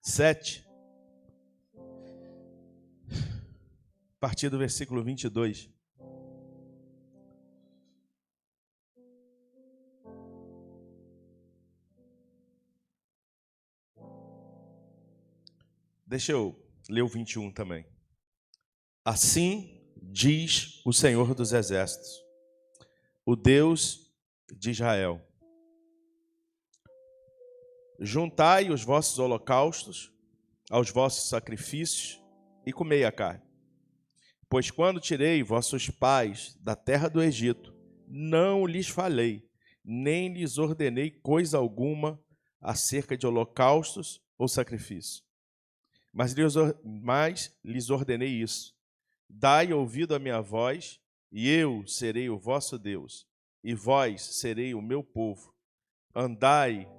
7, a partir do versículo 22. Deixa eu ler o 21 também. Assim diz o Senhor dos Exércitos, o Deus de Israel: juntai os vossos holocaustos aos vossos sacrifícios e comei a carne. Pois quando tirei vossos pais da terra do Egito, não lhes falei, nem lhes ordenei coisa alguma acerca de holocaustos ou sacrifícios. Mas lhes ordenei isso: dai ouvido à minha voz, e eu serei o vosso Deus, e vós serei o meu povo. Andai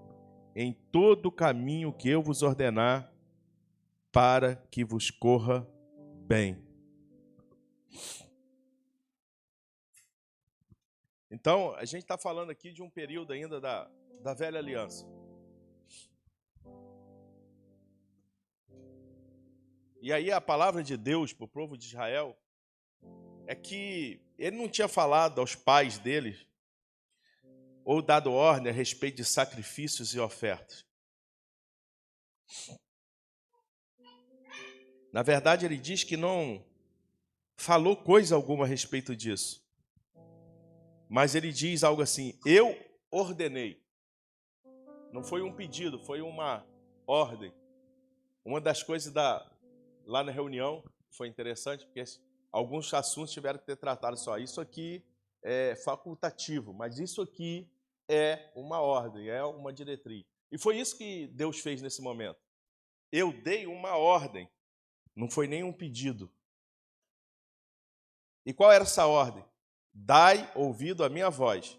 em todo o caminho que eu vos ordenar, para que vos corra bem. Então, a gente está falando aqui de um período ainda da velha aliança. E aí a palavra de Deus para o povo de Israel é que ele não tinha falado aos pais deles ou dado ordem a respeito de sacrifícios e ofertas. Na verdade, ele diz que não falou coisa alguma a respeito disso. Mas ele diz algo assim: eu ordenei. Não foi um pedido, foi uma ordem. Uma das coisas lá na reunião foi interessante, porque alguns assuntos tiveram que ter tratado só. Isso aqui é facultativo, mas isso aqui é uma ordem, é uma diretriz. E foi isso que Deus fez nesse momento. Eu dei uma ordem, não foi nenhum pedido. E qual era essa ordem? Dai ouvido à minha voz.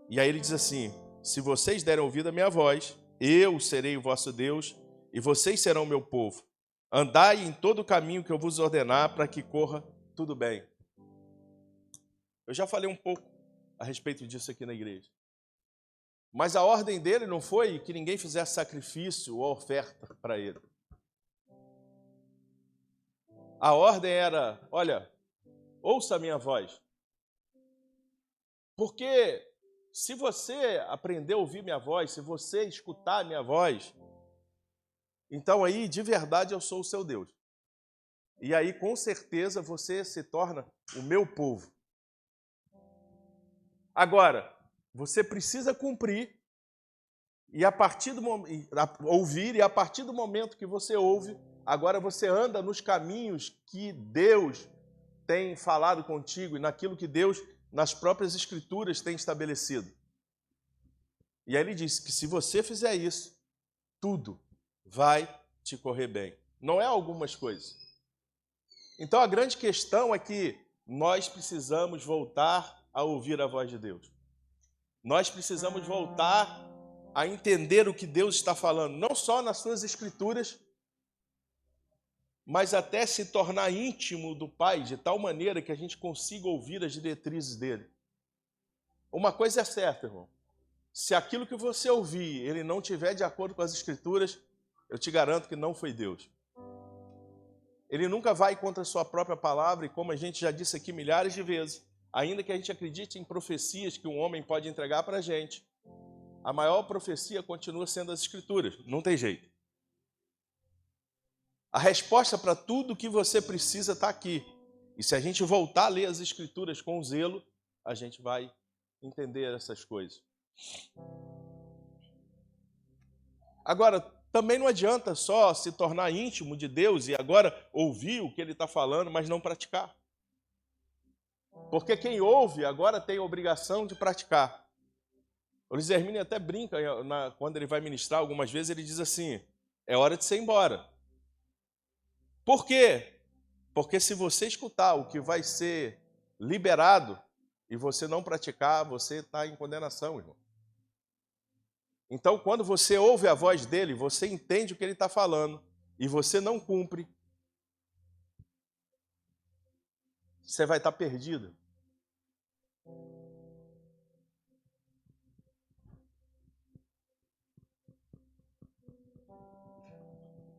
E aí ele diz assim: se vocês derem ouvido à minha voz, eu serei o vosso Deus e vocês serão o meu povo. Andai em todo o caminho que eu vos ordenar, para que corra tudo bem. Eu já falei um pouco a respeito disso aqui na igreja. Mas a ordem dele não foi que ninguém fizesse sacrifício ou oferta para ele. A ordem era: olha, ouça a minha voz. Porque se você aprender a ouvir minha voz, se você escutar a minha voz, então aí de verdade eu sou o seu Deus. E aí com certeza você se torna o meu povo. Agora, você precisa cumprir e a partir do ouvir, e a partir do momento que você ouve, agora você anda nos caminhos que Deus tem falado contigo e naquilo que Deus, nas próprias Escrituras, tem estabelecido. E aí ele diz que se você fizer isso, tudo vai te correr bem. Não é algumas coisas. Então a grande questão é que nós precisamos voltar a ouvir a voz de Deus. Nós precisamos voltar a entender o que Deus está falando, não só nas suas Escrituras, mas até se tornar íntimo do Pai, de tal maneira que a gente consiga ouvir as diretrizes dele. Uma coisa é certa, irmão: se aquilo que você ouvir, ele não estiver de acordo com as Escrituras, eu te garanto que não foi Deus. Ele nunca vai contra a sua própria palavra, e como a gente já disse aqui milhares de vezes, ainda que a gente acredite em profecias que um homem pode entregar para a gente, a maior profecia continua sendo as Escrituras, não tem jeito. A resposta para tudo que você precisa está aqui. E se a gente voltar a ler as Escrituras com zelo, a gente vai entender essas coisas. Agora, também não adianta só se tornar íntimo de Deus e agora ouvir o que Ele está falando, mas não praticar. Porque quem ouve agora tem a obrigação de praticar. O Luiz Hermínio até brinca, quando ele vai ministrar, algumas vezes ele diz assim: é hora de você ir embora. Por quê? Porque se você escutar o que vai ser liberado e você não praticar, você está em condenação, irmão. Então, quando você ouve a voz dele, você entende o que ele está falando e você não cumpre, você vai estar perdido.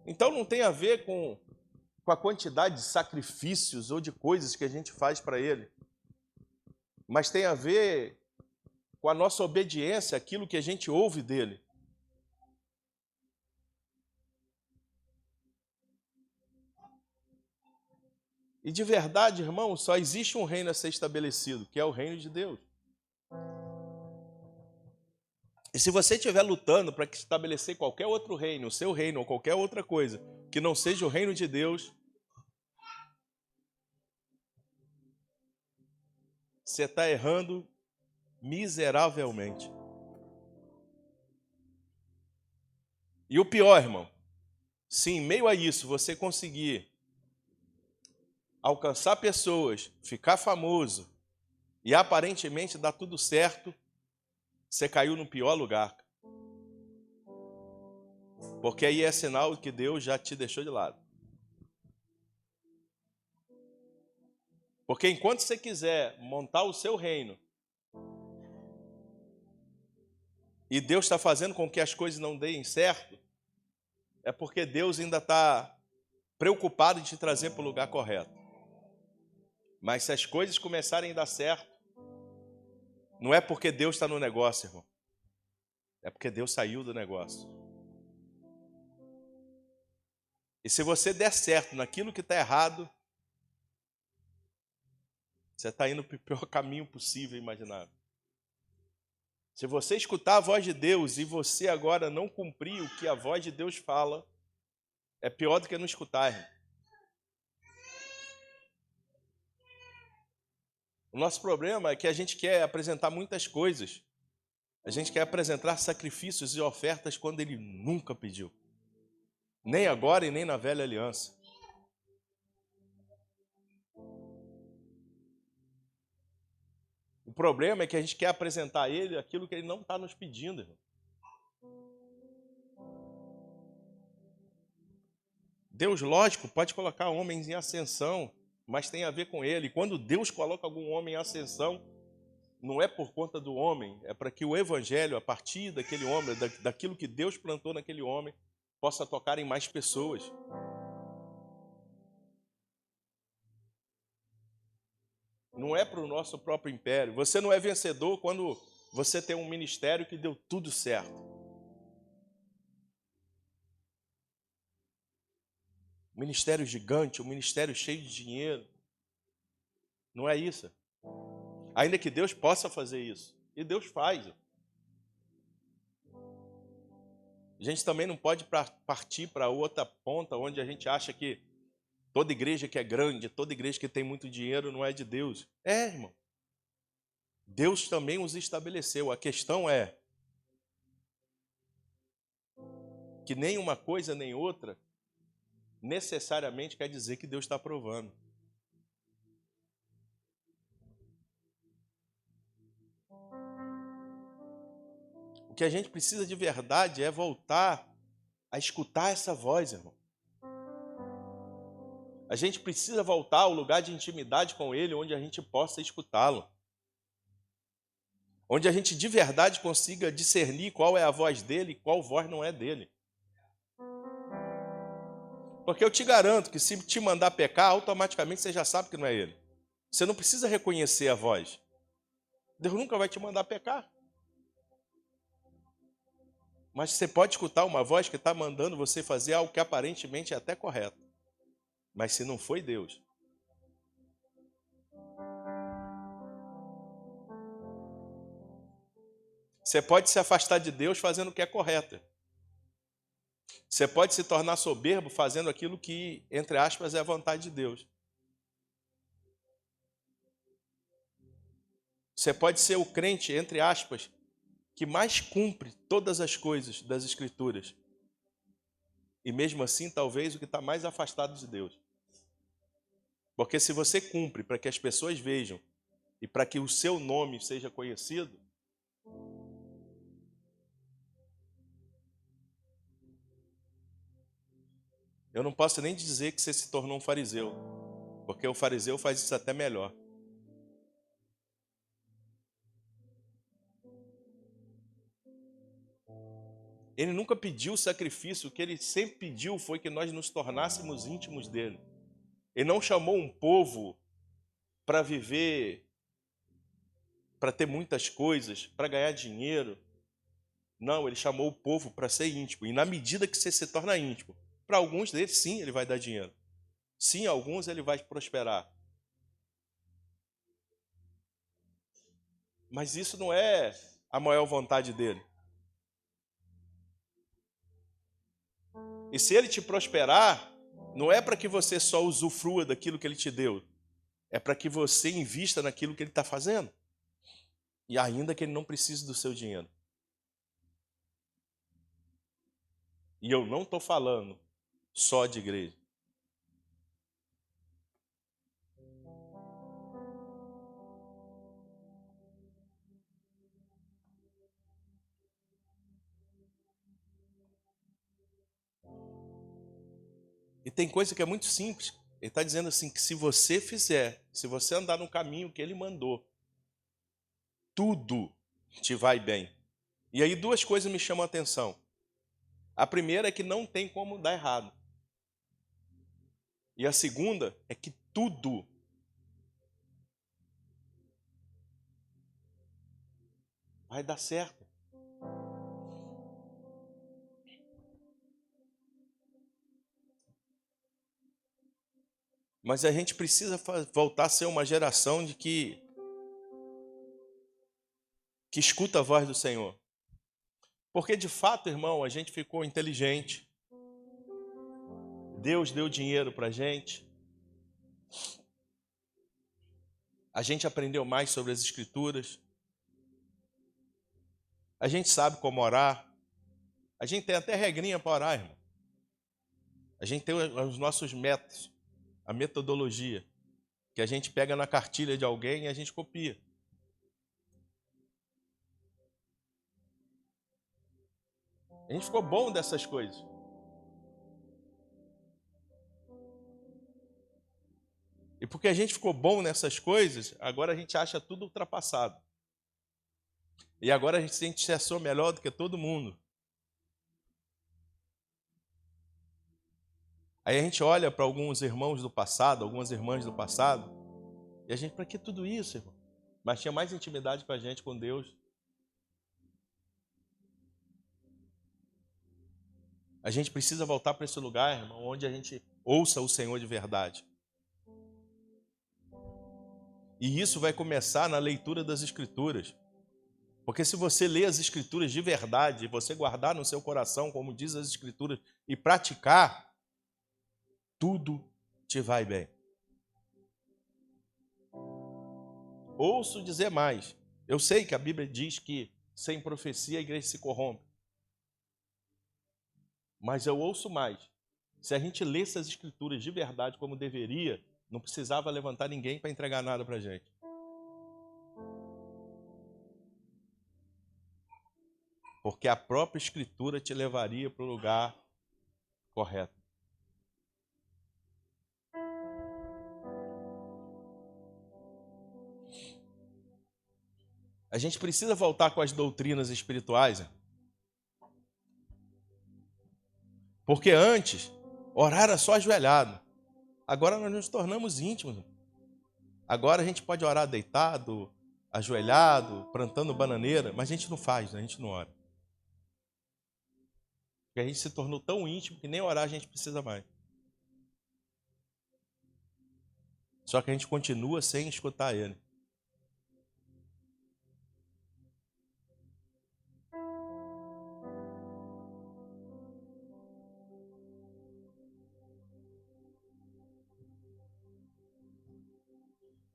Então não tem a ver com a quantidade de sacrifícios ou de coisas que a gente faz para Ele, mas tem a ver com a nossa obediência àquilo que a gente ouve dEle. E de verdade, irmão, só existe um reino a ser estabelecido, que é o reino de Deus. E se você estiver lutando para estabelecer qualquer outro reino, o seu reino ou qualquer outra coisa, que não seja o reino de Deus, você está errando miseravelmente. E o pior, irmão, se em meio a isso você conseguir alcançar pessoas, ficar famoso e aparentemente dar tudo certo, você caiu no pior lugar. Porque aí é sinal que Deus já te deixou de lado. Porque enquanto você quiser montar o seu reino e Deus está fazendo com que as coisas não deem certo, é porque Deus ainda está preocupado em te trazer para o lugar correto. Mas se as coisas começarem a dar certo, não é porque Deus está no negócio, irmão. É porque Deus saiu do negócio. E se você der certo naquilo que está errado, você está indo para o pior caminho possível e imaginável. Se você escutar a voz de Deus e você agora não cumprir o que a voz de Deus fala, é pior do que não escutar, irmão. O nosso problema é que a gente quer apresentar muitas coisas. A gente quer apresentar sacrifícios e ofertas quando Ele nunca pediu. Nem agora e nem na velha aliança. O problema é que a gente quer apresentar a Ele aquilo que Ele não está nos pedindo, irmão. Deus, lógico, pode colocar homens em ascensão, mas tem a ver com Ele. Quando Deus coloca algum homem em ascensão, não é por conta do homem, é para que o Evangelho, a partir daquele homem, daquilo que Deus plantou naquele homem, possa tocar em mais pessoas. Não é para o nosso próprio império. Você não é vencedor quando você tem um ministério que deu tudo certo. Um ministério gigante, um ministério cheio de dinheiro. Não é isso. Ainda que Deus possa fazer isso. E Deus faz. A gente também não pode partir para outra ponta onde a gente acha que toda igreja que é grande, toda igreja que tem muito dinheiro não é de Deus. É, irmão. Deus também os estabeleceu. A questão é que nem uma coisa nem outra necessariamente quer dizer que Deus está aprovando. O que a gente precisa de verdade é voltar a escutar essa voz, irmão. A gente precisa voltar ao lugar de intimidade com Ele, onde a gente possa escutá-lo. Onde a gente de verdade consiga discernir qual é a voz dele e qual voz não é dele. Porque eu te garanto que se te mandar pecar, automaticamente você já sabe que não é ele. Você não precisa reconhecer a voz. Deus nunca vai te mandar pecar. Mas você pode escutar uma voz que está mandando você fazer algo que aparentemente é até correto. Mas se não foi Deus. Você pode se afastar de Deus fazendo o que é correto. Você pode se tornar soberbo fazendo aquilo que, entre aspas, é a vontade de Deus. Você pode ser o crente, entre aspas, que mais cumpre todas as coisas das Escrituras. E mesmo assim, talvez o que está mais afastado de Deus. Porque se você cumpre para que as pessoas vejam e para que o seu nome seja conhecido, eu não posso nem dizer que você se tornou um fariseu, porque o fariseu faz isso até melhor. Ele nunca pediu sacrifício, o que ele sempre pediu foi que nós nos tornássemos íntimos dele. Ele não chamou um povo para viver, para ter muitas coisas, para ganhar dinheiro. Não, ele chamou o povo para ser íntimo. E na medida que você se torna íntimo, para alguns deles, sim, ele vai dar dinheiro. Sim, alguns ele vai prosperar. Mas isso não é a maior vontade dele. E se ele te prosperar, não é para que você só usufrua daquilo que ele te deu. É para que você invista naquilo que ele está fazendo. E ainda que ele não precise do seu dinheiro. E eu não estou falando só de igreja. E tem coisa que é muito simples. Ele está dizendo assim, que se você fizer, se você andar no caminho que ele mandou, tudo te vai bem. E aí duas coisas me chamam a atenção. A primeira é que não tem como dar errado. E a segunda é que tudo vai dar certo. Mas a gente precisa voltar a ser uma geração de que escuta a voz do Senhor. Porque de fato, irmão, a gente ficou inteligente. Deus deu dinheiro para a gente. A gente aprendeu mais sobre as Escrituras. A gente sabe como orar. A gente tem até regrinha para orar, irmão. A gente tem os nossos métodos, a metodologia, que a gente pega na cartilha de alguém e a gente copia. A gente ficou bom dessas coisas. E porque a gente ficou bom nessas coisas, agora a gente acha tudo ultrapassado. E agora a gente sente que sou melhor do que todo mundo. Aí a gente olha para alguns irmãos do passado, algumas irmãs do passado, e a gente, para que tudo isso, irmão? Mas tinha mais intimidade com a gente, com Deus. A gente precisa voltar para esse lugar, irmão, onde a gente ouça o Senhor de verdade. E isso vai começar na leitura das Escrituras. Porque se você ler as Escrituras de verdade, e você guardar no seu coração, como diz as Escrituras, e praticar, tudo te vai bem. Ouço dizer mais. Eu sei que a Bíblia diz que sem profecia a igreja se corrompe. Mas eu ouço mais. Se a gente lesse as Escrituras de verdade como deveria, não precisava levantar ninguém para entregar nada para a gente. Porque a própria Escritura te levaria para o lugar correto. A gente precisa voltar com as doutrinas espirituais. Porque antes, orar era só ajoelhado. Agora nós nos tornamos íntimos. Agora a gente pode orar deitado, ajoelhado, plantando bananeira, mas a gente não faz, a gente não ora. Porque a gente se tornou tão íntimo que nem orar a gente precisa mais. Só que a gente continua sem escutar ele.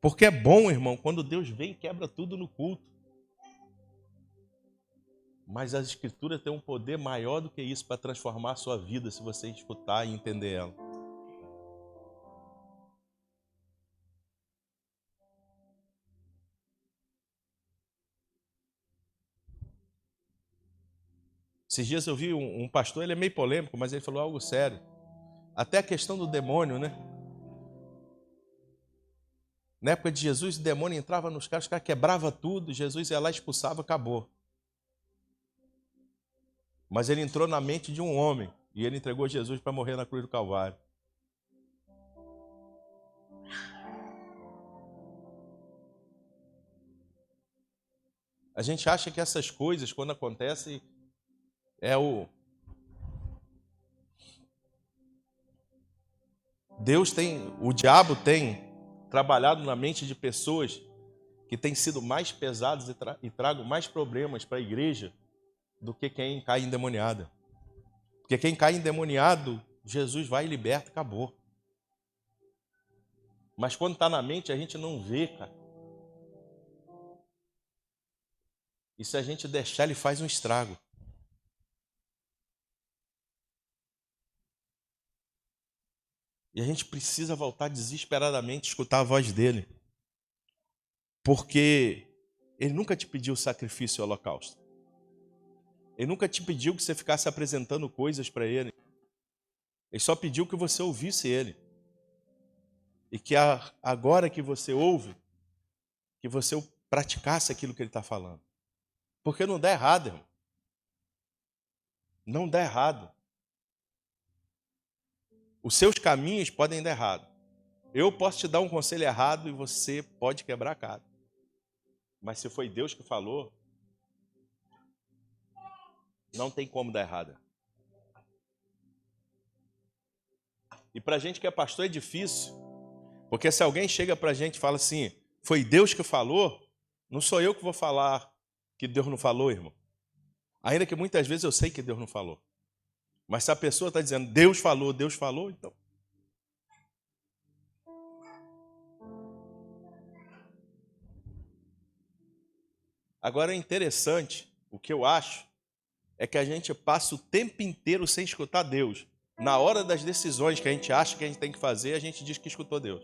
Porque é bom, irmão, quando Deus vem e quebra tudo no culto. Mas as Escrituras têm um poder maior do que isso para transformar a sua vida, se você escutar e entender ela. Esses dias eu vi um pastor, ele é meio polêmico, mas ele falou algo sério. Até a questão do demônio, né? Na época de Jesus, o demônio entrava nos caras, os caras quebravam tudo, Jesus ia lá, expulsava, acabou. Mas ele entrou na mente de um homem e ele entregou Jesus para morrer na cruz do Calvário. A gente acha que essas coisas, quando acontecem, o diabo tem trabalhado na mente de pessoas que têm sido mais pesados e tragam mais problemas para a igreja do que quem cai endemoniada. Porque quem cai endemoniado, Jesus vai e liberta, acabou. Mas quando está na mente, a gente não vê, cara. E se a gente deixar, ele faz um estrago. E a gente precisa voltar desesperadamente a escutar a voz dele. Porque ele nunca te pediu sacrifício e holocausto. Ele nunca te pediu que você ficasse apresentando coisas para ele. Ele só pediu que você ouvisse ele. E que agora que você ouve, que você praticasse aquilo que ele está falando. Porque não dá errado, irmão. Não dá errado. Os seus caminhos podem dar errado. Eu posso te dar um conselho errado e você pode quebrar a cara. Mas se foi Deus que falou, não tem como dar errado. E para a gente que é pastor é difícil. Porque se alguém chega para a gente e fala assim, foi Deus que falou, não sou eu que vou falar que Deus não falou, irmão. Ainda que muitas vezes eu sei que Deus não falou. Mas se a pessoa está dizendo, Deus falou, então. Agora é interessante, o que eu acho, é que a gente passa o tempo inteiro sem escutar Deus. Na hora das decisões que a gente acha que a gente tem que fazer, a gente diz que escutou Deus.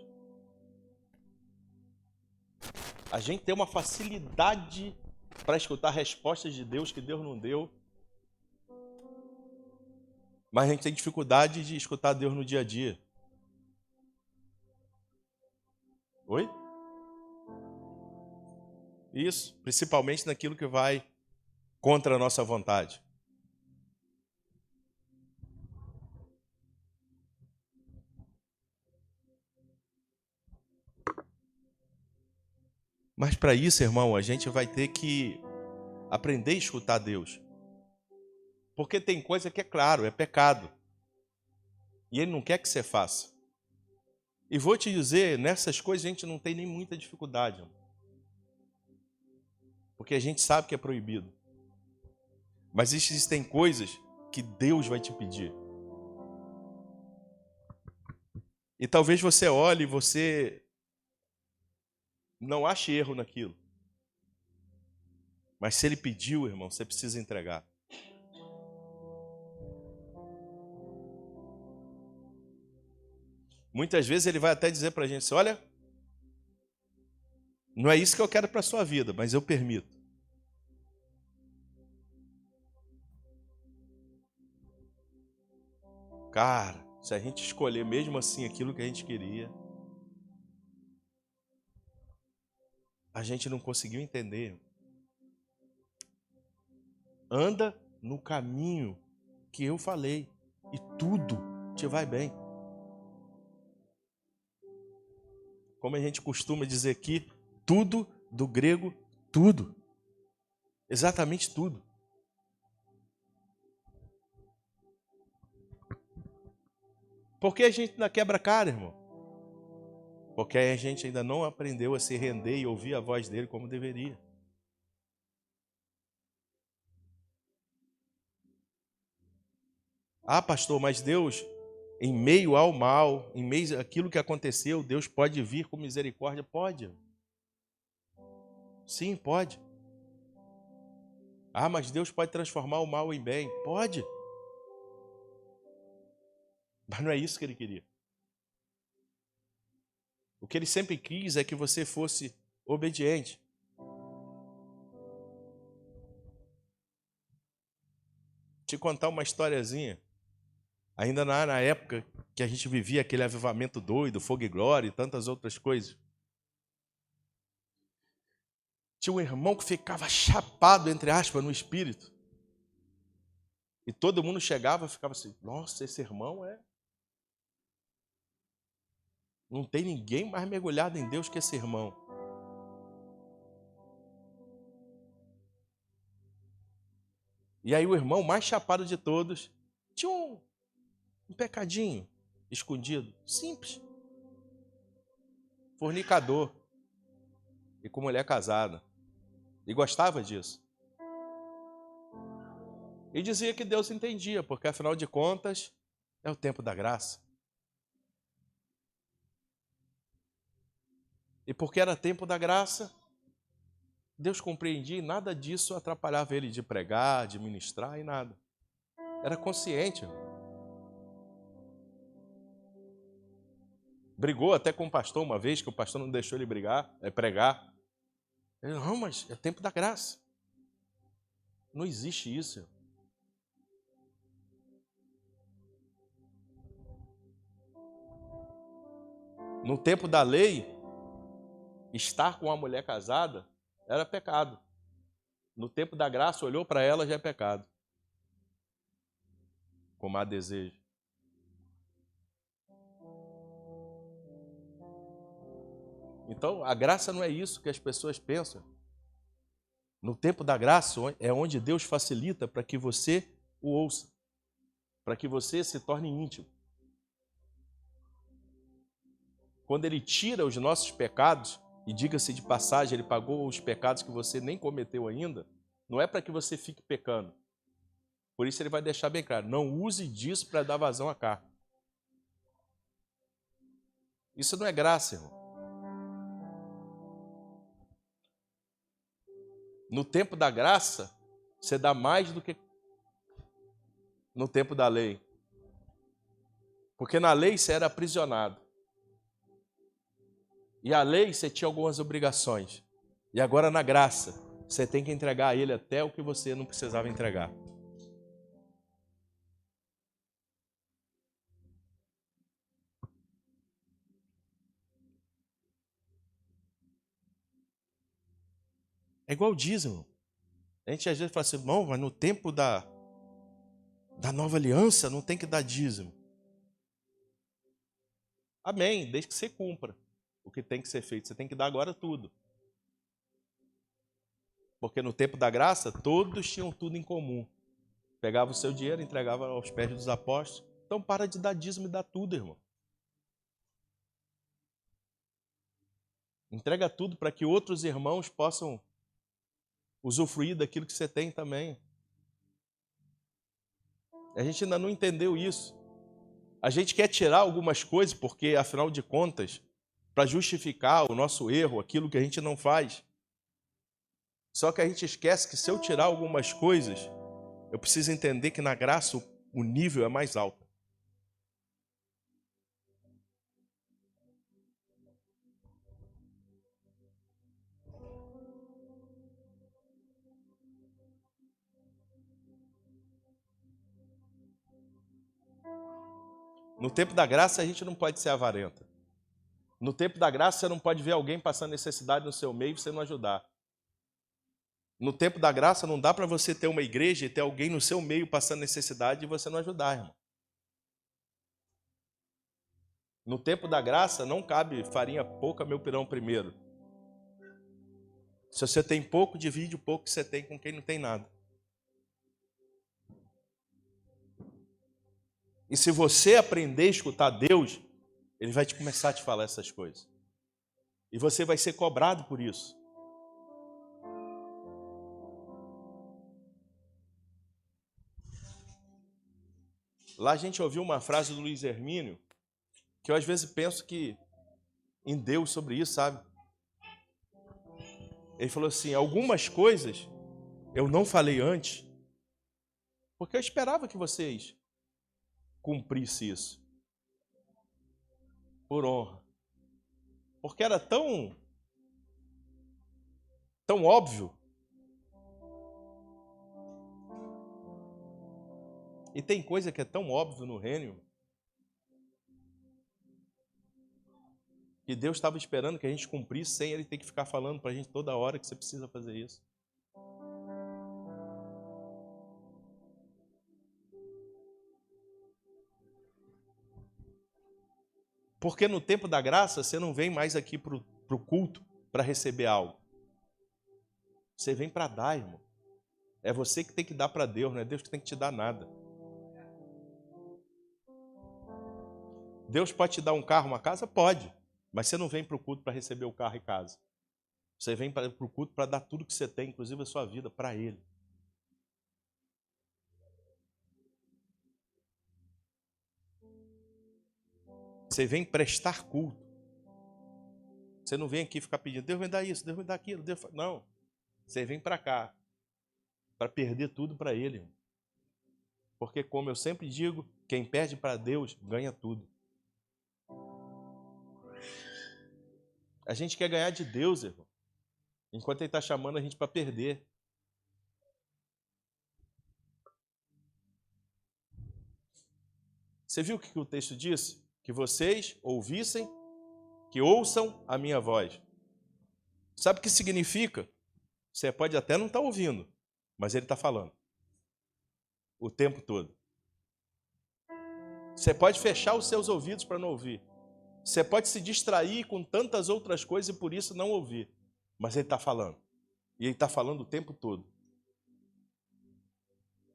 A gente tem uma facilidade para escutar respostas de Deus que Deus não deu. Mas a gente tem dificuldade de escutar Deus no dia a dia. Oi? Isso, principalmente naquilo que vai contra a nossa vontade. Mas para isso, irmão, a gente vai ter que aprender a escutar Deus. Porque tem coisa que é claro, é pecado. E Ele não quer que você faça. E vou te dizer, nessas coisas a gente não tem nem muita dificuldade, irmão. Porque a gente sabe que é proibido. Mas existem coisas que Deus vai te pedir. E talvez você olhe e você não ache erro naquilo. Mas se Ele pediu, irmão, você precisa entregar. Muitas vezes Ele vai até dizer para a gente, olha, não é isso que eu quero para a sua vida, mas eu permito. Cara, se a gente escolher mesmo assim aquilo que a gente queria, a gente não conseguiu entender. Anda no caminho que eu falei e tudo te vai bem. Como a gente costuma dizer aqui, tudo do grego, tudo. Exatamente tudo. Por que a gente ainda quebra a cara, irmão? Porque a gente ainda não aprendeu a se render e ouvir a voz dele como deveria. Ah, pastor, mas Deus, em meio ao mal, em meio àquilo que aconteceu, Deus pode vir com misericórdia? Pode. Sim, pode. Ah, mas Deus pode transformar o mal em bem? Pode. Mas não é isso que Ele queria. O que Ele sempre quis é que você fosse obediente. Te contar uma historiazinha. Ainda na época que a gente vivia aquele avivamento doido, fogo e glória e tantas outras coisas. Tinha um irmão que ficava chapado, entre aspas, no espírito. E todo mundo chegava e ficava assim, nossa, esse irmão é... Não tem ninguém mais mergulhado em Deus que esse irmão. E aí o irmão mais chapado de todos tinha um pecadinho escondido, simples. Fornicador. E com mulher casada. E gostava disso. E dizia que Deus entendia, porque afinal de contas é o tempo da graça. E porque era tempo da graça, Deus compreendia e nada disso atrapalhava ele de pregar, de ministrar e nada. Era consciente. Brigou até com o pastor uma vez, que o pastor não deixou ele pregar. Ele, não, mas é tempo da graça. Não existe isso. No tempo da lei, estar com uma mulher casada era pecado. No tempo da graça, olhou para ela, já é pecado. Como há desejo. Então, a graça não é isso que as pessoas pensam. No tempo da graça é onde Deus facilita para que você o ouça, para que você se torne íntimo. Quando Ele tira os nossos pecados, e diga-se de passagem, Ele pagou os pecados que você nem cometeu ainda, não é para que você fique pecando. Por isso Ele vai deixar bem claro, não use disso para dar vazão à carne. Isso não é graça, irmão. No tempo da graça, você dá mais do que no tempo da lei. Porque na lei você era aprisionado. E a lei você tinha algumas obrigações. E agora na graça, você tem que entregar a Ele até o que você não precisava entregar. É igual o dízimo. A gente às vezes fala assim, não, mas no tempo da nova aliança não tem que dar dízimo. Amém, desde que você cumpra o que tem que ser feito. Você tem que dar agora tudo. Porque no tempo da graça, todos tinham tudo em comum. Pegava o seu dinheiro, entregava aos pés dos apóstolos. Então para de dar dízimo e dá tudo, irmão. Entrega tudo para que outros irmãos possam usufruir daquilo que você tem também. A gente ainda não entendeu isso. A gente quer tirar algumas coisas porque, afinal de contas, para justificar o nosso erro, aquilo que a gente não faz. Só que a gente esquece que se eu tirar algumas coisas, eu preciso entender que na graça o nível é mais alto. No tempo da graça, a gente não pode ser avarento. No tempo da graça, você não pode ver alguém passando necessidade no seu meio e você não ajudar. No tempo da graça, não dá para você ter uma igreja e ter alguém no seu meio passando necessidade e você não ajudar, irmão. No tempo da graça, não cabe farinha pouca, meu pirão primeiro. Se você tem pouco, divide o pouco que você tem com quem não tem nada. E se você aprender a escutar Deus, Ele vai começar a te falar essas coisas. E você vai ser cobrado por isso. Lá a gente ouviu uma frase do Luiz Hermínio, que eu às vezes penso que em Deus sobre isso, sabe? Ele falou assim, algumas coisas eu não falei antes, porque eu esperava que vocês cumprissem isso. Por honra. Porque era tão óbvio. E tem coisa que é tão óbvio no reino, que Deus estava esperando que a gente cumprisse sem Ele ter que ficar falando para a gente toda hora que você precisa fazer isso. Porque no tempo da graça, você não vem mais aqui para o culto para receber algo. Você vem para dar, irmão. É você que tem que dar para Deus, não é Deus que tem que te dar nada. Deus pode te dar um carro, uma casa? Pode. Mas você não vem para o culto para receber o carro e casa. Você vem para o culto para dar tudo que você tem, inclusive a sua vida, para Ele. Você vem prestar culto. Você não vem aqui ficar pedindo, Deus me dá isso, Deus me dá aquilo. Deus... Não. Você vem para cá para perder tudo para Ele, irmão. Porque, como eu sempre digo, quem perde para Deus ganha tudo. A gente quer ganhar de Deus, irmão, enquanto Ele está chamando a gente para perder. Você viu o que o texto disse? Que vocês ouvissem, que ouçam a minha voz. Sabe o que significa? Você pode até não estar ouvindo, mas Ele está falando o tempo todo. Você pode fechar os seus ouvidos para não ouvir. Você pode se distrair com tantas outras coisas e por isso não ouvir. Mas Ele está falando. E Ele está falando o tempo todo.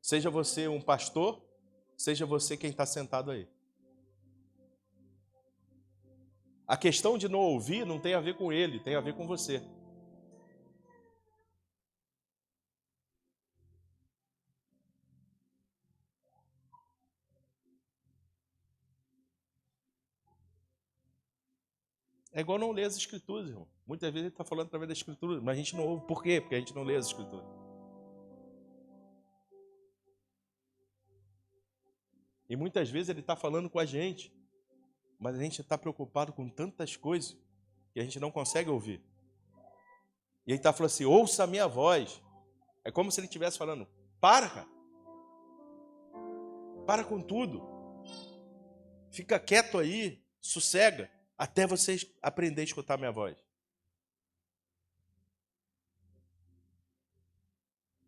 Seja você um pastor, seja você quem está sentado aí. A questão de não ouvir não tem a ver com Ele, tem a ver com você. É igual não ler as Escrituras, irmão. Muitas vezes Ele está falando através da Escritura, mas a gente não ouve. Por quê? Porque a gente não lê as Escrituras. E muitas vezes Ele está falando com a gente, mas a gente está preocupado com tantas coisas que a gente não consegue ouvir. E Ele está falando assim, ouça a minha voz. É como se Ele estivesse falando, para, cara. Para com tudo. Fica quieto aí, sossega, até vocês aprenderem a escutar a minha voz.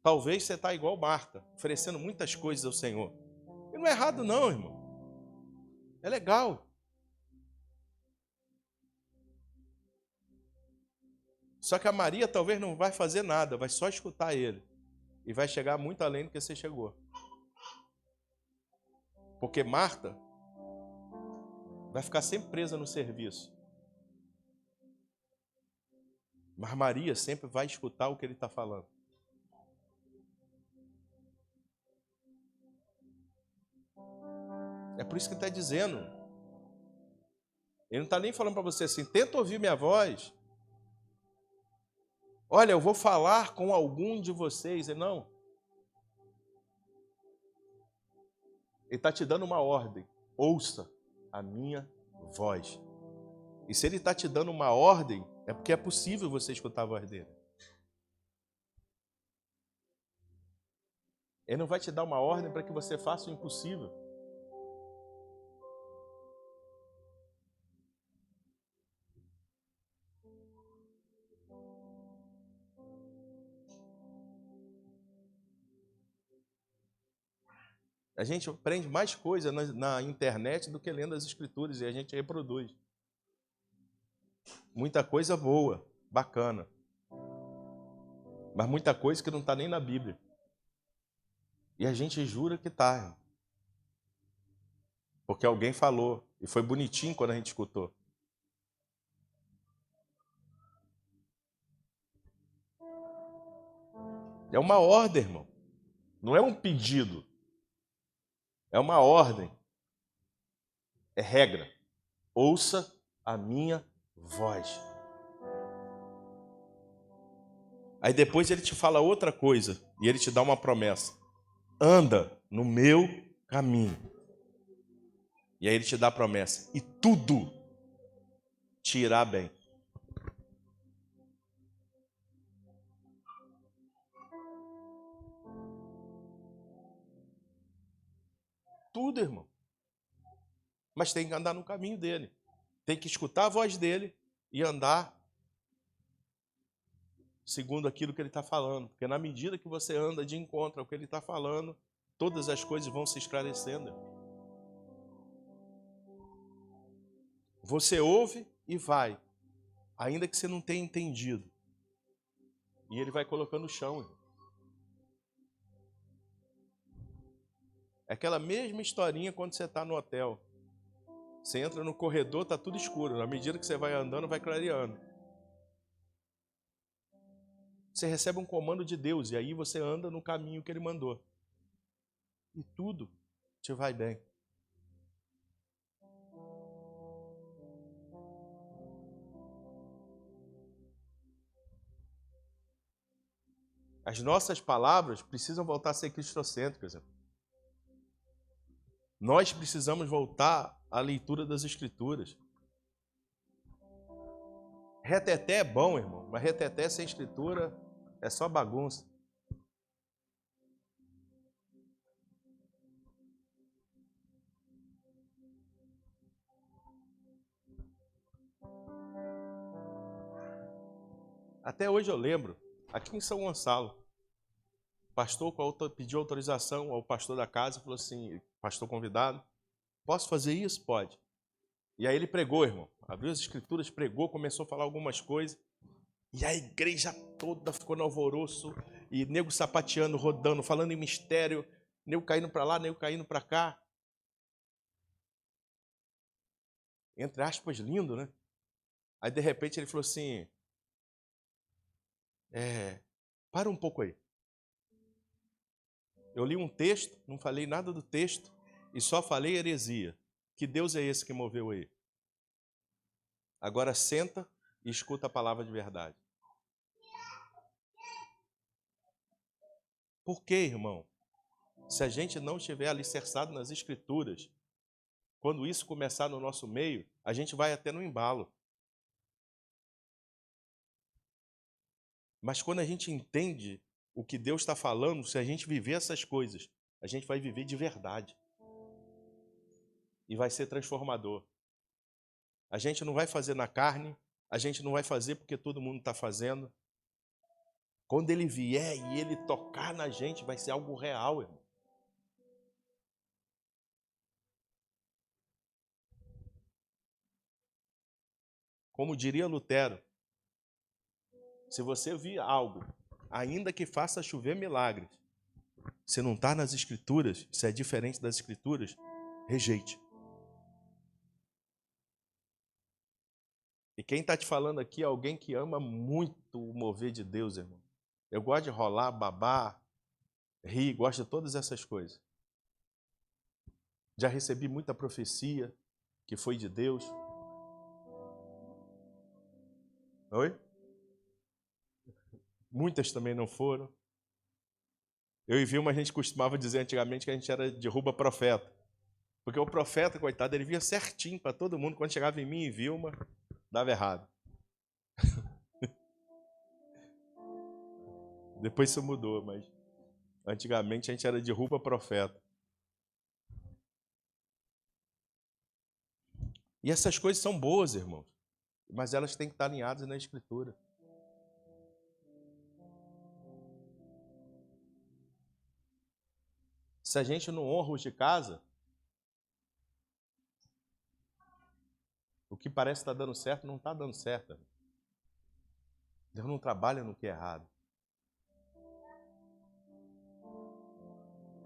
Talvez você está igual Marta, oferecendo muitas coisas ao Senhor. E não é errado não, irmão. É legal. Só que a Maria talvez não vai fazer nada, vai só escutar Ele. E vai chegar muito além do que você chegou. Porque Marta vai ficar sempre presa no serviço. Mas Maria sempre vai escutar o que Ele está falando. É por isso que Ele está dizendo. Ele não está nem falando para você assim, tenta ouvir minha voz. Olha, eu vou falar com algum de vocês. Ele não. Ele está te dando uma ordem. Ouça a minha voz. E se Ele está te dando uma ordem, é porque é possível você escutar a voz dEle. Ele não vai te dar uma ordem para que você faça o impossível. A gente aprende mais coisa na internet do que lendo as Escrituras e a gente reproduz. Muita coisa boa, bacana. Mas muita coisa que não está nem na Bíblia. E a gente jura que está. Porque alguém falou. E foi bonitinho quando a gente escutou. É uma ordem, irmão. Não é um pedido. É uma ordem. É regra. Ouça a minha voz. Aí depois Ele te fala outra coisa. E Ele te dá uma promessa. Anda no meu caminho. E aí Ele te dá a promessa. E tudo te irá bem. Tudo, irmão. Mas tem que andar no caminho dEle. Tem que escutar a voz dEle e andar segundo aquilo que Ele está falando. Porque na medida que você anda de encontro ao que Ele está falando, todas as coisas vão se esclarecendo. Você ouve e vai, ainda que você não tenha entendido. E ele vai colocando no chão, irmão. É aquela mesma historinha quando você está no hotel. Você entra no corredor, está tudo escuro. Na medida que você vai andando, vai clareando. Você recebe um comando de Deus e aí você anda no caminho que Ele mandou. E tudo te vai bem. As nossas palavras precisam voltar a ser cristocêntricas. Nós precisamos voltar à leitura das Escrituras. Reteté é bom, irmão, mas reteté sem Escritura é só bagunça. Até hoje eu lembro, aqui em São Gonçalo, o pastor pediu autorização ao pastor da casa e falou assim, pastor convidado, posso fazer isso? Pode. E aí ele pregou, irmão, abriu as Escrituras, pregou, começou a falar algumas coisas, e a igreja toda ficou no alvoroço, e nego sapateando, rodando, falando em mistério, nego caindo para lá, nego caindo para cá. Entre aspas, lindo, né? Aí de repente ele falou assim, para um pouco aí. Eu li um texto, não falei nada do texto, e só falei heresia. Que Deus é esse que moveu aí? Agora senta e escuta a palavra de verdade. Por quê, irmão? Se a gente não estiver alicerçado nas Escrituras, quando isso começar no nosso meio, a gente vai até no embalo. Mas quando a gente entende o que Deus está falando, se a gente viver essas coisas, a gente vai viver de verdade. E vai ser transformador. A gente não vai fazer na carne, a gente não vai fazer porque todo mundo está fazendo. Quando ele vier e ele tocar na gente, vai ser algo real, irmão. Como diria Lutero, se você vir algo, ainda que faça chover milagres, se não está nas Escrituras, se é diferente das Escrituras, rejeite. E quem está te falando aqui é alguém que ama muito o mover de Deus, irmão. Eu gosto de rolar, babar, rir, gosto de todas essas coisas. Já recebi muita profecia que foi de Deus. Oi? Muitas também não foram. Eu e Vilma, a gente costumava dizer antigamente que a gente era derruba profeta. Porque o profeta, coitado, ele via certinho para todo mundo. Quando chegava em mim e Vilma, dava errado. Depois isso mudou, mas antigamente a gente era derruba profeta. E essas coisas são boas, irmãos. Mas elas têm que estar alinhadas na Escritura. Se a gente não honra os de casa, o que parece estar dando certo não está dando certo. Deus não trabalha no que é errado.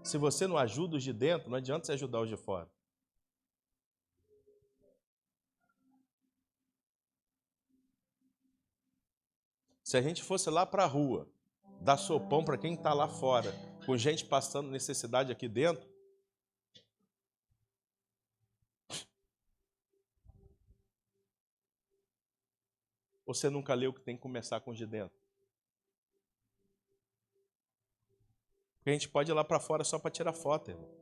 Se você não ajuda os de dentro, não adianta você ajudar os de fora. Se a gente fosse lá para a rua, dar sopão para quem está lá fora, com gente passando necessidade aqui dentro, você nunca leu que tem que começar com os de dentro? Porque a gente pode ir lá para fora só para tirar foto, irmão.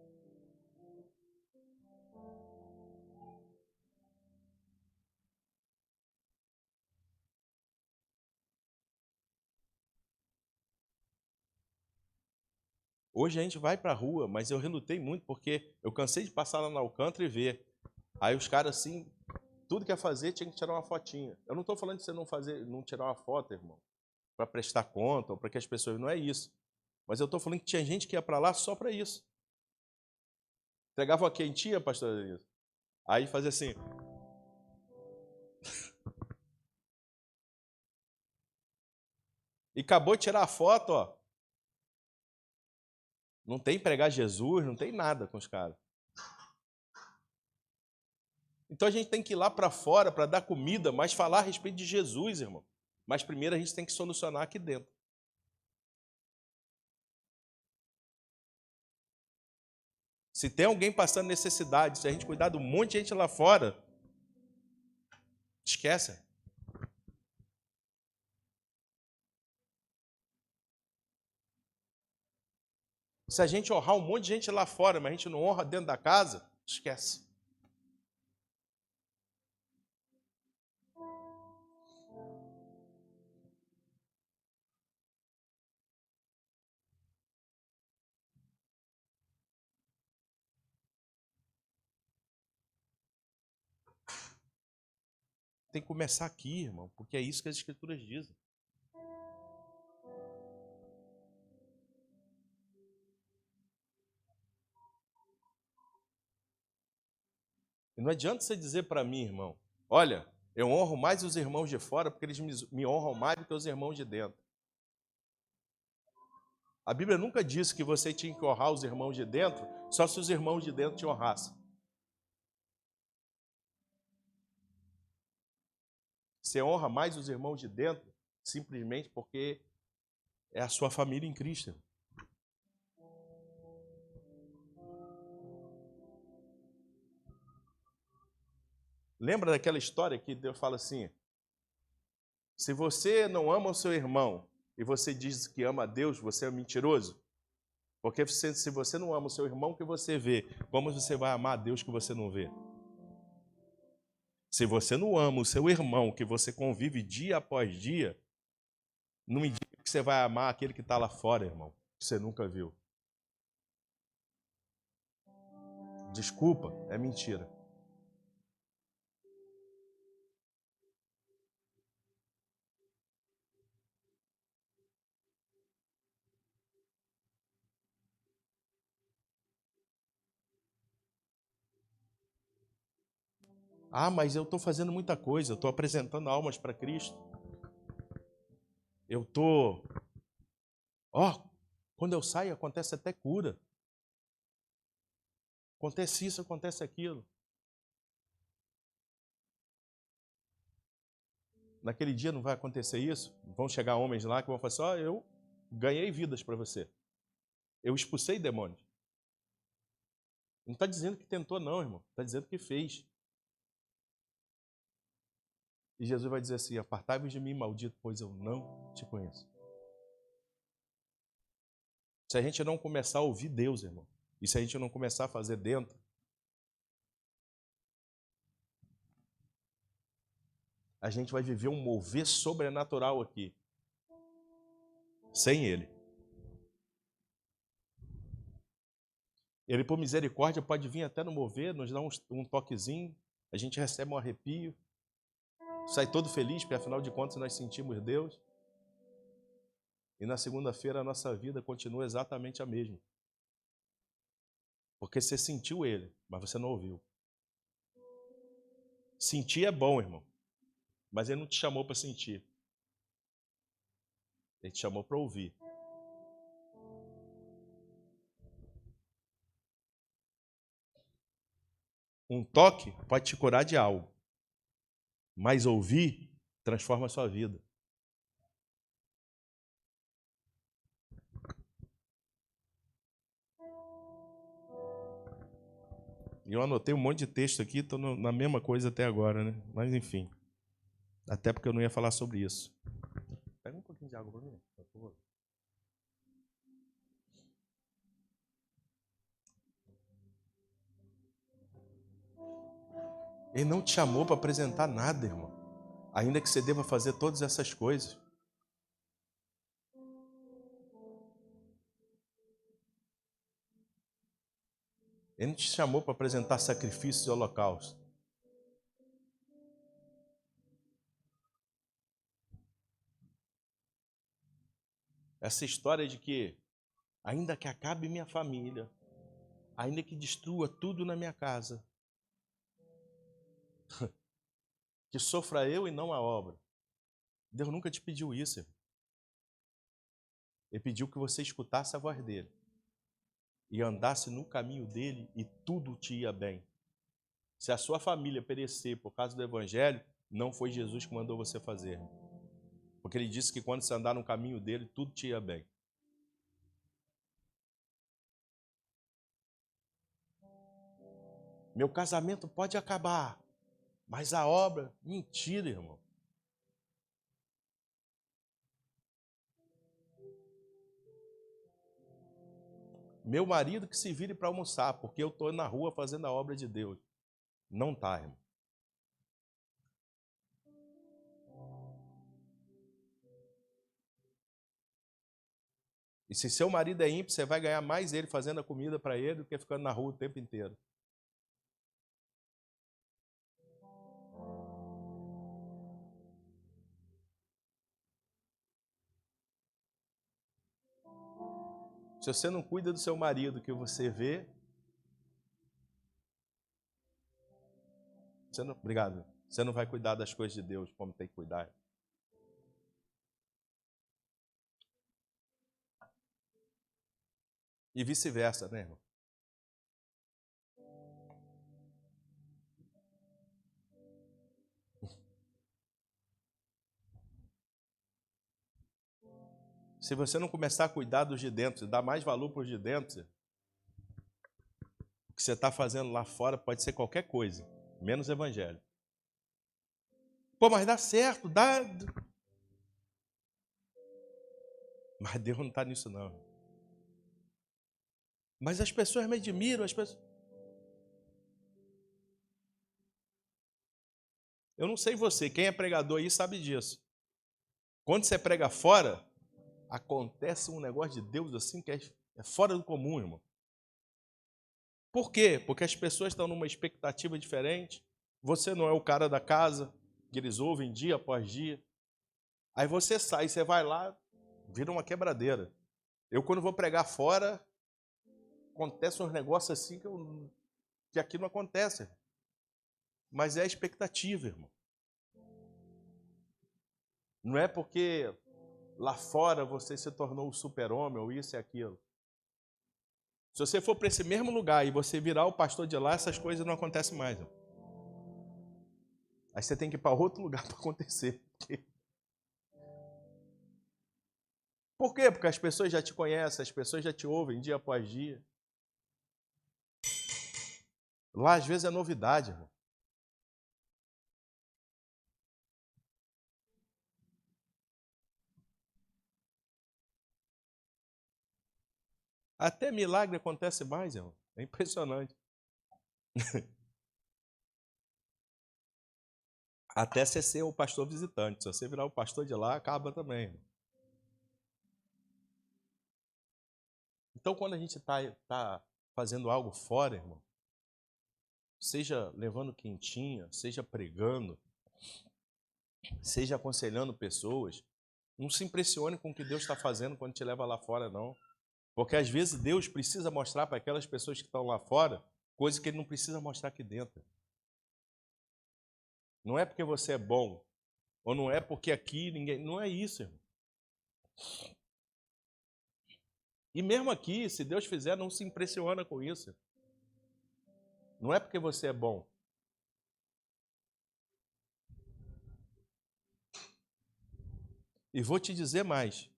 Hoje a gente vai para a rua, mas eu relutei muito, porque eu cansei de passar lá na Alcântara e ver. Aí os caras assim, tudo que ia fazer tinha que tirar uma fotinha. Eu não estou falando de você não tirar uma foto, irmão, para prestar conta ou para que as pessoas... Não é isso. Mas eu estou falando que tinha gente que ia para lá só para isso. Entregava uma quentinha, pastor Denise. Aí fazia assim. E acabou de tirar a foto, ó. Não tem pregar Jesus, não tem nada com os caras. Então a gente tem que ir lá para fora para dar comida, mas falar a respeito de Jesus, irmão. Mas primeiro a gente tem que solucionar aqui dentro. Se tem alguém passando necessidade, se a gente cuidar de um monte de gente lá fora, esquece. Se a gente honrar um monte de gente lá fora, mas a gente não honra dentro da casa, esquece. Tem que começar aqui, irmão, porque é isso que as Escrituras dizem. E não adianta você dizer para mim, irmão, olha, eu honro mais os irmãos de fora porque eles me honram mais do que os irmãos de dentro. A Bíblia nunca disse que você tinha que honrar os irmãos de dentro só se os irmãos de dentro te honrassem. Você honra mais os irmãos de dentro simplesmente porque é a sua família em Cristo. Lembra daquela história que Deus fala assim: se você não ama o seu irmão e você diz que ama a Deus, você é mentiroso? Porque se você não ama o seu irmão que você vê, como você vai amar a Deus que você não vê? Se você não ama o seu irmão que você convive dia após dia, não me diga que você vai amar aquele que está lá fora, irmão, que você nunca viu. Desculpa, é mentira. Ah, mas eu estou fazendo muita coisa, eu estou apresentando almas para Cristo. Eu estou... Quando eu saio acontece até cura. Acontece isso, acontece aquilo. Naquele dia não vai acontecer isso? Vão chegar homens lá que vão falar assim, eu ganhei vidas para você. Eu expulsei demônios. Não está dizendo que tentou não, irmão. Está dizendo que fez. E Jesus vai dizer assim, apartai-vos de mim, maldito, pois eu não te conheço. Se a gente não começar a ouvir Deus, irmão, e se a gente não começar a fazer dentro, a gente vai viver um mover sobrenatural aqui, sem Ele. Ele, por misericórdia, pode vir até no mover, nos dar um toquezinho, a gente recebe um arrepio, sai todo feliz, porque afinal de contas nós sentimos Deus. E na segunda-feira a nossa vida continua exatamente a mesma. Porque você sentiu Ele, mas você não ouviu. Sentir é bom, irmão, mas Ele não te chamou para sentir. Ele te chamou para ouvir. Um toque pode te curar de algo, mas ouvir transforma a sua vida. E eu anotei um monte de texto aqui, estou na mesma coisa até agora, né? Mas enfim, até porque eu não ia falar sobre isso. Pega um pouquinho de água para mim, por favor. Ele não te chamou para apresentar nada, irmão. Ainda que você deva fazer todas essas coisas. Ele não te chamou para apresentar sacrifícios e holocaustos. Essa história de que, ainda que acabe minha família, ainda que destrua tudo na minha casa, que sofra eu e não a obra. Deus nunca te pediu isso, irmão. Ele pediu que você escutasse a voz dele e andasse no caminho dele e tudo te ia bem. Se a sua família perecer por causa do evangelho, não foi Jesus que mandou você fazer. Porque ele disse que quando você andar no caminho dele, tudo te ia bem. Meu casamento pode acabar, mas a obra, mentira, irmão. Meu marido que se vire para almoçar, porque eu estou na rua fazendo a obra de Deus. Não está, irmão. E se seu marido é ímpio, você vai ganhar mais ele fazendo a comida para ele do que ficando na rua o tempo inteiro. Se você não cuida do seu marido que você vê, obrigado, você não vai cuidar das coisas de Deus como tem que cuidar. E vice-versa, né, irmão? Se você não começar a cuidar dos de dentro, dar mais valor para os de dentro, o que você está fazendo lá fora pode ser qualquer coisa, menos evangelho. Pô, mas dá certo, dá. Mas Deus não está nisso, não. Mas as pessoas me admiram, as pessoas. Eu não sei você, quem é pregador aí sabe disso. Quando você prega fora, acontece um negócio de Deus assim que é fora do comum, irmão. Por quê? Porque as pessoas estão numa expectativa diferente. Você não é o cara da casa, que eles ouvem dia após dia. Aí você sai, você vai lá, vira uma quebradeira. Eu, quando vou pregar fora, acontece uns negócios assim que aqui não acontece. Mas é a expectativa, irmão. Não é porque lá fora você se tornou o super-homem ou isso e aquilo. Se você for para esse mesmo lugar e você virar o pastor de lá, essas coisas não acontecem mais. Irmão. Aí você tem que ir para outro lugar para acontecer. Por quê? Porque as pessoas já te conhecem, as pessoas já te ouvem dia após dia. Lá, às vezes, é novidade, irmão. Até milagre acontece mais, irmão. É impressionante. Até você ser o pastor visitante. Se você virar o pastor de lá, acaba também, irmão. Então, quando a gente está fazendo algo fora, irmão, seja levando quentinha, seja pregando, seja aconselhando pessoas, não se impressione com o que Deus está fazendo quando te leva lá fora, não. Porque às vezes Deus precisa mostrar para aquelas pessoas que estão lá fora coisas que Ele não precisa mostrar aqui dentro. Não é porque você é bom, ou não é porque aqui ninguém... Não é isso, irmão. E mesmo aqui, se Deus fizer, não se impressiona com isso. Não é porque você é bom. E vou te dizer mais.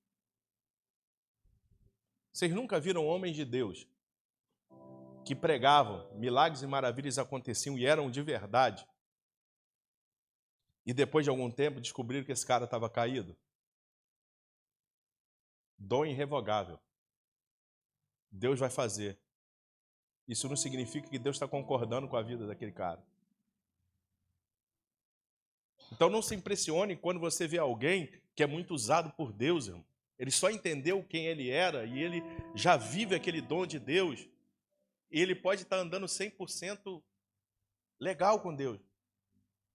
Vocês nunca viram homens de Deus que pregavam, milagres e maravilhas aconteciam e eram de verdade, e depois de algum tempo descobriram que esse cara estava caído? Dom irrevogável. Deus vai fazer. Isso não significa que Deus está concordando com a vida daquele cara. Então não se impressione quando você vê alguém que é muito usado por Deus, irmão. Ele só entendeu quem ele era e ele já vive aquele dom de Deus. E ele pode estar andando 100% legal com Deus,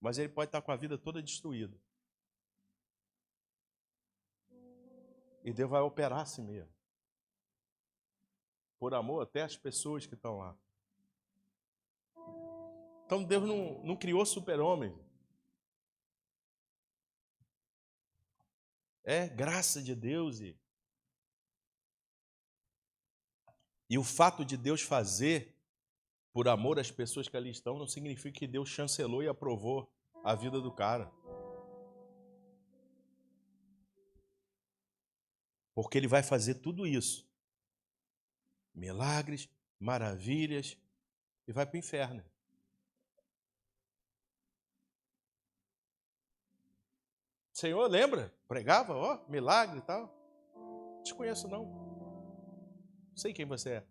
mas ele pode estar com a vida toda destruída. E Deus vai operar assim mesmo. Por amor até às pessoas que estão lá. Então Deus não criou super-homens. É graça de Deus. E o fato de Deus fazer por amor às pessoas que ali estão não significa que Deus chancelou e aprovou a vida do cara. Porque ele vai fazer tudo isso. Milagres, maravilhas, e vai para o inferno. O Senhor, lembra? Pregava, ó, milagre e tal. Não te conheço não. Não sei quem você é.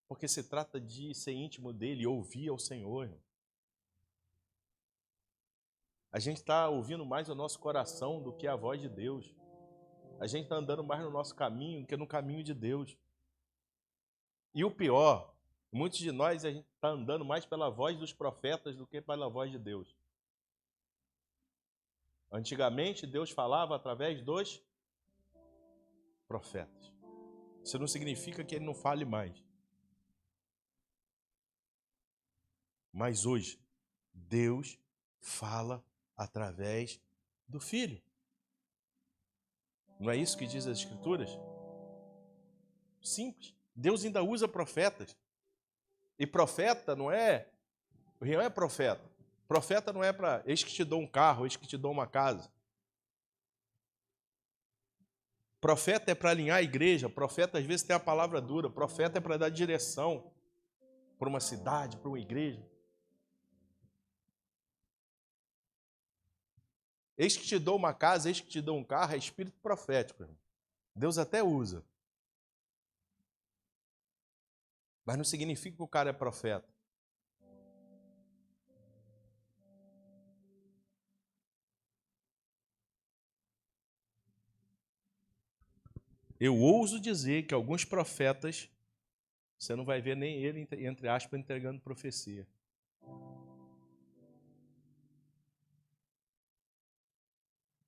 Porque se trata de ser íntimo dele, ouvir ao Senhor. Irmão. A gente está ouvindo mais o nosso coração do que a voz de Deus. A gente está andando mais no nosso caminho do que no caminho de Deus. E o pior, muitos de nós a gente está andando mais pela voz dos profetas do que pela voz de Deus. Antigamente, Deus falava através dos profetas. Isso não significa que ele não fale mais. Mas hoje, Deus fala através do Filho. Não é isso que diz as Escrituras? Simples. Deus ainda usa profetas. E profeta não é profeta. Profeta não é para, eis que te dou um carro, eis que te dou uma casa. Profeta é para alinhar a igreja. Profeta às vezes tem a palavra dura. Profeta é para dar direção para uma cidade, para uma igreja. Eis que te dou uma casa, eis que te dou um carro, é espírito profético. Irmão. Deus até usa. Mas não significa que o cara é profeta. Eu ouso dizer que alguns profetas, você não vai ver nem ele, entre aspas, entregando profecia.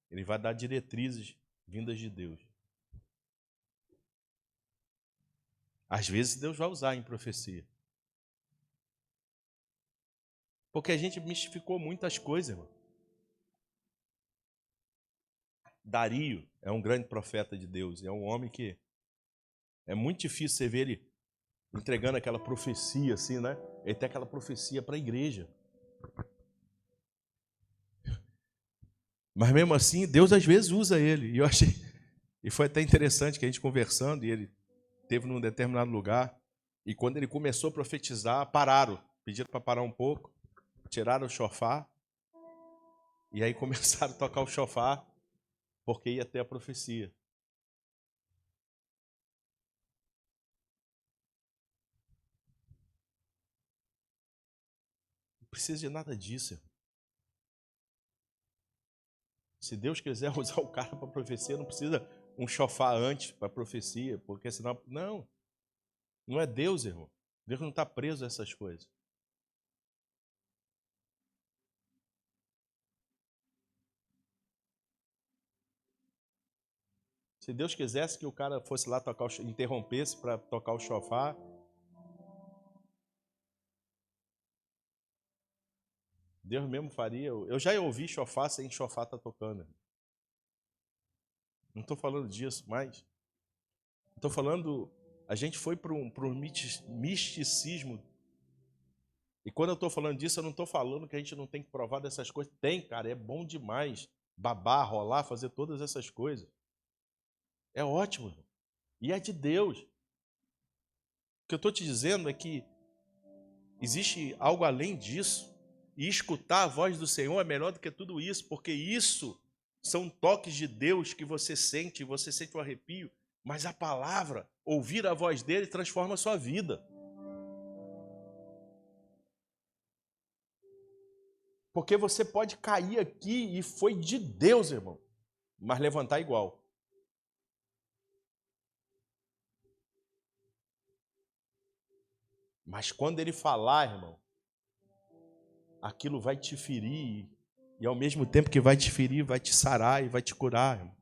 Ele vai dar diretrizes vindas de Deus. Às vezes Deus vai usar em profecia. Porque a gente mistificou muitas coisas, irmão. Dario é um grande profeta de Deus. É um homem que é muito difícil você ver ele entregando aquela profecia assim, né? Ele tem aquela profecia para a igreja. Mas mesmo assim, Deus às vezes usa ele. E eu achei, e foi até interessante que a gente conversando, e ele esteve num determinado lugar, e quando ele começou a profetizar, pararam, pediram para parar um pouco, tiraram o chofar, e aí começaram a tocar o chofar, porque ia ter a profecia. Não precisa de nada disso, irmão. Se Deus quiser usar o cara para profecia, não precisa um chofar antes para profecia, porque senão... Não é Deus, irmão. Deus não está preso a essas coisas. Se Deus quisesse que o cara fosse lá tocar, interrompesse para tocar o chofar, Deus mesmo faria. Eu já ouvi chofar sem chofar estar tocando. Não estou falando disso, mas estou falando, a gente foi para um misticismo. E quando eu estou falando disso, eu não estou falando que a gente não tem que provar dessas coisas. Tem, cara, é bom demais babar, rolar, fazer todas essas coisas. É ótimo. E é de Deus. O que eu estou te dizendo é que existe algo além disso. E escutar a voz do Senhor é melhor do que tudo isso, porque isso são toques de Deus que você sente o arrepio, mas a palavra, ouvir a voz dele, transforma a sua vida. Porque você pode cair aqui e foi de Deus, irmão, mas levantar igual. Mas quando ele falar, irmão, aquilo vai te ferir, e ao mesmo tempo que vai te ferir, vai te sarar e vai te curar, irmão.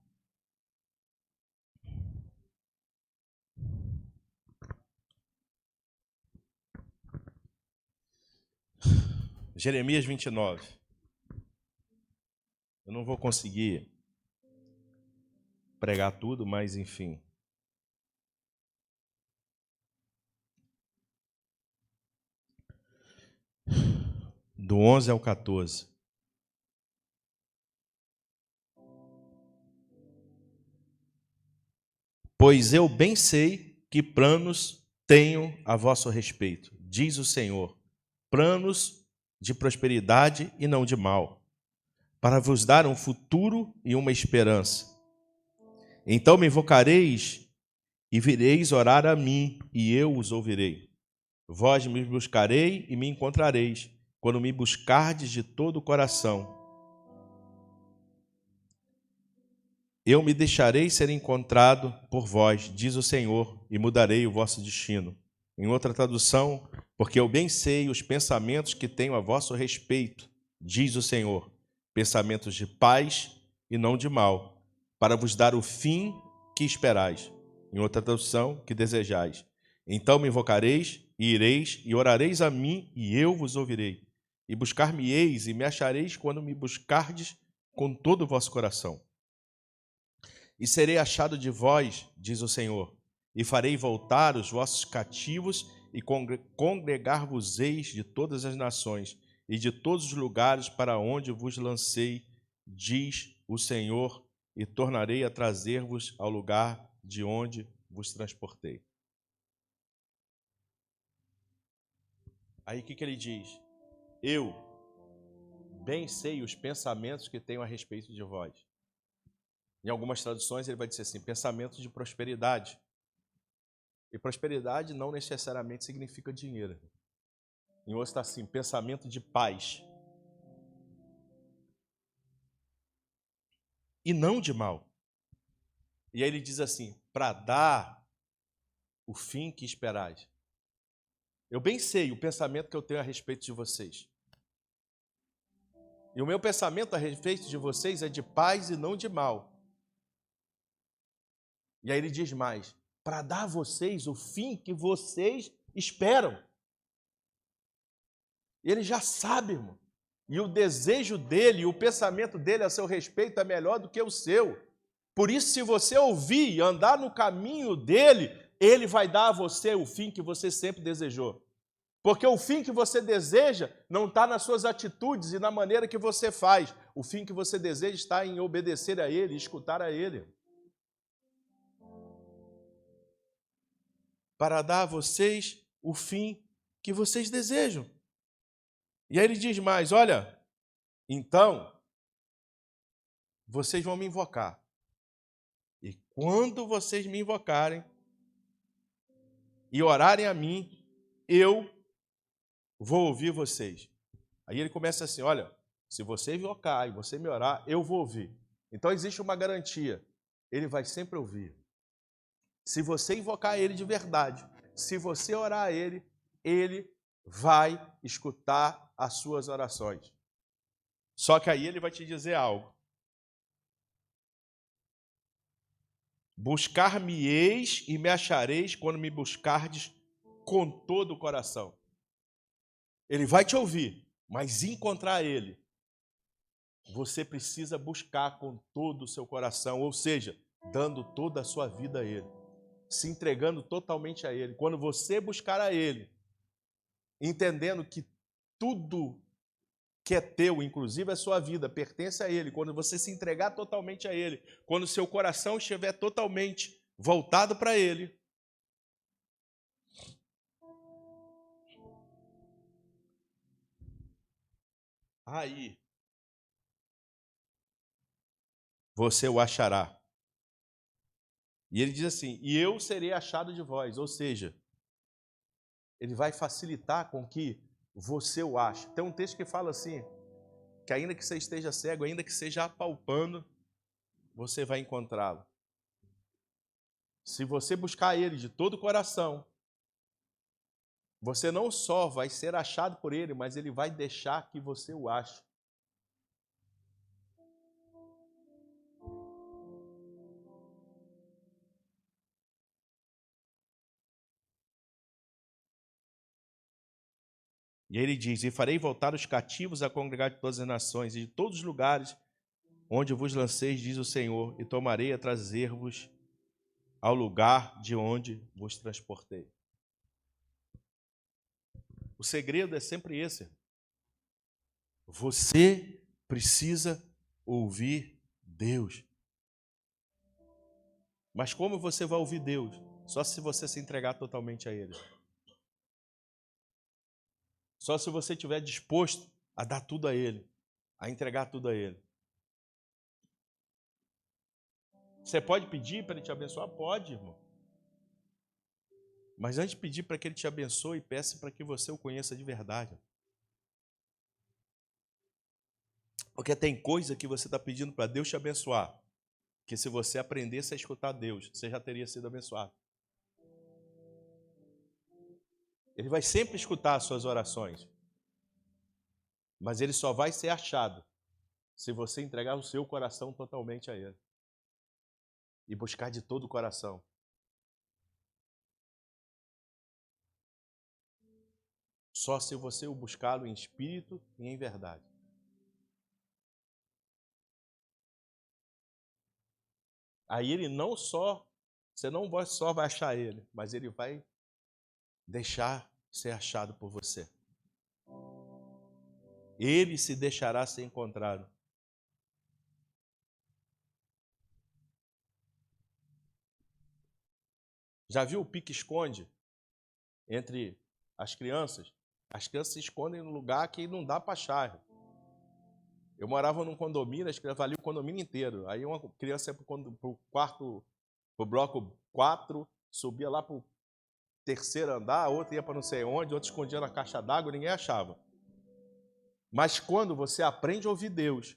Jeremias 29. Eu não vou conseguir pregar tudo, mas enfim. do 11 ao 14. Pois eu bem sei que planos tenho a vosso respeito, diz o Senhor, planos de prosperidade e não de mal, para vos dar um futuro e uma esperança. Então me invocareis e vireis orar a mim, e eu os ouvirei. Vós me buscarei e me encontrareis, quando me buscardes de todo o coração. Eu me deixarei ser encontrado por vós, diz o Senhor, e mudarei o vosso destino. Em outra tradução, porque eu bem sei os pensamentos que tenho a vosso respeito, diz o Senhor, pensamentos de paz e não de mal, para vos dar o fim que esperais. Em outra tradução, que desejais. Então me invocareis e ireis e orareis a mim, e eu vos ouvirei. E buscar-me-eis e me achareis quando me buscardes com todo o vosso coração. E serei achado de vós, diz o Senhor, e farei voltar os vossos cativos e congregar-vos-eis de todas as nações e de todos os lugares para onde vos lancei, diz o Senhor, e tornarei a trazer-vos ao lugar de onde vos transportei. Aí o que ele diz? Eu bem sei os pensamentos que tenho a respeito de vós. Em algumas traduções ele vai dizer assim, pensamentos de prosperidade. E prosperidade não necessariamente significa dinheiro. Em outro está assim, pensamento de paz. E não de mal. E aí ele diz assim, para dar o fim que esperais. Eu bem sei o pensamento que eu tenho a respeito de vocês. E o meu pensamento a respeito de vocês é de paz e não de mal. E aí ele diz mais, para dar a vocês o fim que vocês esperam. Ele já sabe, irmão. E o desejo dele, o pensamento dele a seu respeito é melhor do que o seu. Por isso, se você ouvir e andar no caminho dele, ele vai dar a você o fim que você sempre desejou. Porque o fim que você deseja não está nas suas atitudes e na maneira que você faz. O fim que você deseja está em obedecer a ele, escutar a ele. Para dar a vocês o fim que vocês desejam. E aí ele diz mais, olha, então, vocês vão me invocar. E quando vocês me invocarem e orarem a mim, eu vou ouvir vocês. Aí ele começa assim, olha, se você invocar e você me orar, eu vou ouvir. Então existe uma garantia, ele vai sempre ouvir. Se você invocar ele de verdade, se você orar a ele, ele vai escutar as suas orações. Só que aí ele vai te dizer algo. Buscar-me-eis e me achareis quando me buscardes com todo o coração. Ele vai te ouvir, mas encontrar ele, você precisa buscar com todo o seu coração, ou seja, dando toda a sua vida a ele, se entregando totalmente a ele. Quando você buscar a ele, entendendo que tudo que é teu, inclusive a sua vida, pertence a ele, quando você se entregar totalmente a ele, quando o seu coração estiver totalmente voltado para ele, aí você o achará. E ele diz assim, e eu serei achado de vós, ou seja, ele vai facilitar com que você o ache. Tem um texto que fala assim, que ainda que você esteja cego, ainda que seja apalpando, você vai encontrá-lo. Se você buscar ele de todo o coração, você não só vai ser achado por ele, mas ele vai deixar que você o ache. E ele diz, e farei voltar os cativos a congregar de todas as nações e de todos os lugares onde vos lanceis, diz o Senhor, e tomarei a trazer-vos ao lugar de onde vos transportei. O segredo é sempre esse. Você precisa ouvir Deus. Mas como você vai ouvir Deus? Só se você se entregar totalmente a Ele. Só se você estiver disposto a dar tudo a Ele, a entregar tudo a Ele. Você pode pedir para Ele te abençoar? Pode, irmão. Mas antes de pedir para que Ele te abençoe, peça para que você o conheça de verdade. Porque tem coisa que você está pedindo para Deus te abençoar, que se você aprendesse a escutar Deus, você já teria sido abençoado. Ele vai sempre escutar as suas orações, mas ele só vai ser achado se você entregar o seu coração totalmente a Ele e buscar de todo o coração. Só se você o buscá-lo em espírito e em verdade. Aí ele não só, você não só vai achar ele, mas ele vai deixar ser achado por você. Ele se deixará ser encontrado. Já viu o pique-esconde entre as crianças? As crianças se escondem num lugar que não dá para achar. Eu morava num condomínio, as crianças valiam o condomínio inteiro. Aí uma criança ia para o quarto, para o bloco 4, subia lá para o terceiro andar, a outra ia para não sei onde, outra escondia na caixa d'água, ninguém achava. Mas quando você aprende a ouvir Deus,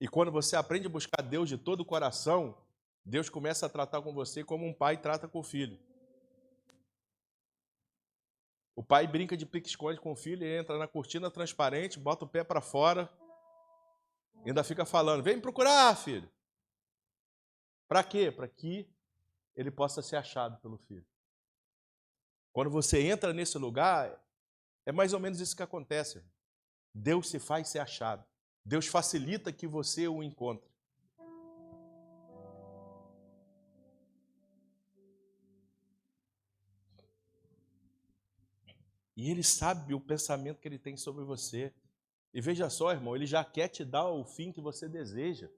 e quando você aprende a buscar Deus de todo o coração, Deus começa a tratar com você como um pai trata com o filho. O pai brinca de pique-esconde com o filho, ele entra na cortina transparente, bota o pé para fora, ainda fica falando, vem me procurar, filho. Para quê? Para que ele possa ser achado pelo filho. Quando você entra nesse lugar, é mais ou menos isso que acontece. Deus se faz ser achado. Deus facilita que você o encontre. E Ele sabe o pensamento que Ele tem sobre você. E veja só, irmão, Ele já quer te dar o fim que você deseja.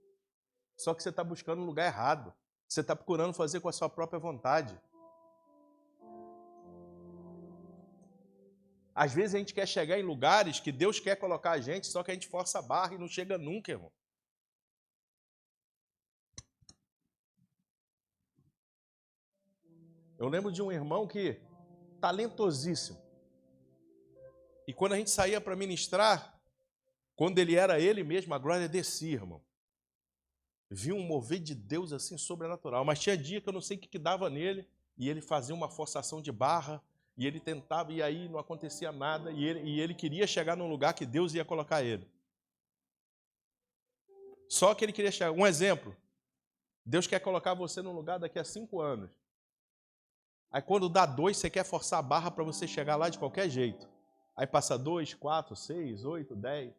Só que você está buscando um lugar errado. Você está procurando fazer com a sua própria vontade. Às vezes a gente quer chegar em lugares que Deus quer colocar a gente, só que a gente força a barra e não chega nunca, irmão. Eu lembro de um irmão que, talentosíssimo, e quando a gente saía para ministrar, quando ele era ele mesmo, a glória descia, irmão. Vi um mover de Deus assim sobrenatural. Mas tinha dia que eu não sei o que dava nele, e ele fazia uma forçação de barra, e ele tentava, e aí não acontecia nada, e ele queria chegar num lugar que Deus ia colocar ele. Só que ele queria chegar. Um exemplo, Deus quer colocar você num lugar daqui a 5 anos. Aí quando dá 2, você quer forçar a barra para você chegar lá de qualquer jeito. Aí passa 2, 4, 6, 8, 10.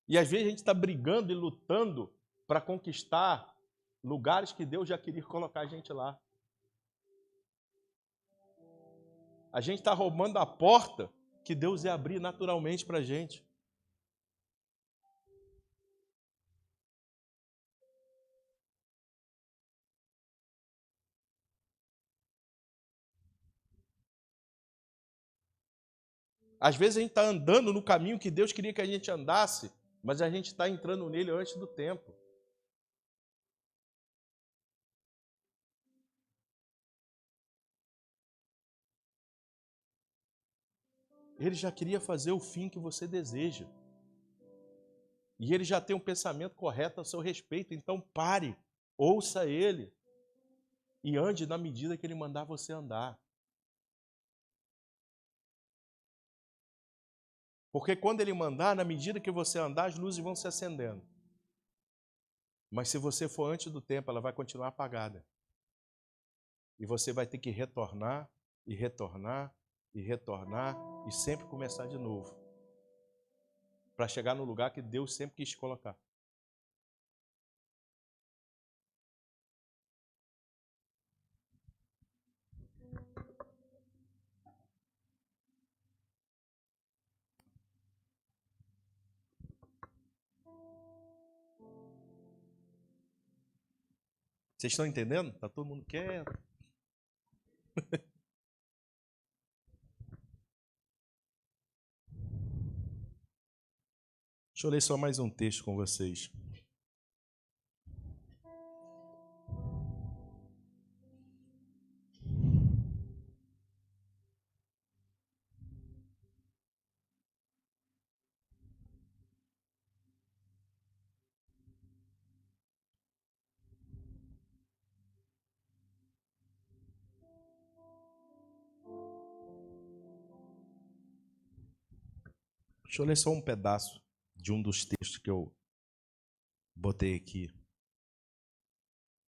E às vezes a gente está brigando e lutando para conquistar lugares que Deus já queria colocar a gente lá. A gente está roubando a porta que Deus ia abrir naturalmente para a gente. Às vezes a gente está andando no caminho que Deus queria que a gente andasse, mas a gente está entrando nele antes do tempo. Ele já queria fazer o fim que você deseja. E ele já tem um pensamento correto a seu respeito. Então pare, ouça ele e ande na medida que ele mandar você andar. Porque quando ele mandar, na medida que você andar, as luzes vão se acendendo. Mas se você for antes do tempo, ela vai continuar apagada. E você vai ter que retornar, e retornar, e retornar, e sempre começar de novo. Para chegar no lugar que Deus sempre quis te colocar. Vocês estão entendendo? Está todo mundo quieto. Deixa eu ler só mais um texto com vocês. Deixa eu ler só um pedaço de um dos textos que eu botei aqui.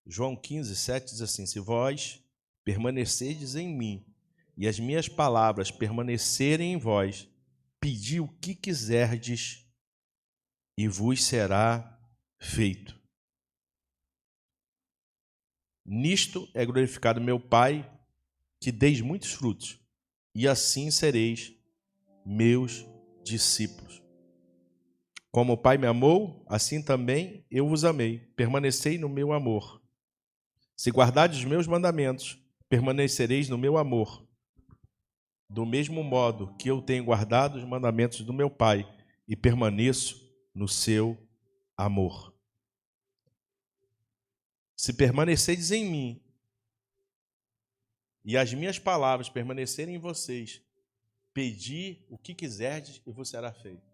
João 15, 7 diz assim: se vós permanecerdes em mim e as minhas palavras permanecerem em vós, pedi o que quiserdes e vos será feito. Nisto é glorificado meu Pai, que deis muitos frutos, e assim sereis meus discípulos. Como o Pai me amou, assim também eu vos amei. Permanecei no meu amor. Se guardardes os meus mandamentos, permanecereis no meu amor. Do mesmo modo que eu tenho guardado os mandamentos do meu Pai e permaneço no seu amor. Se permanecerdes em mim e as minhas palavras permanecerem em vocês, pedi o que quiserdes e vos será feito.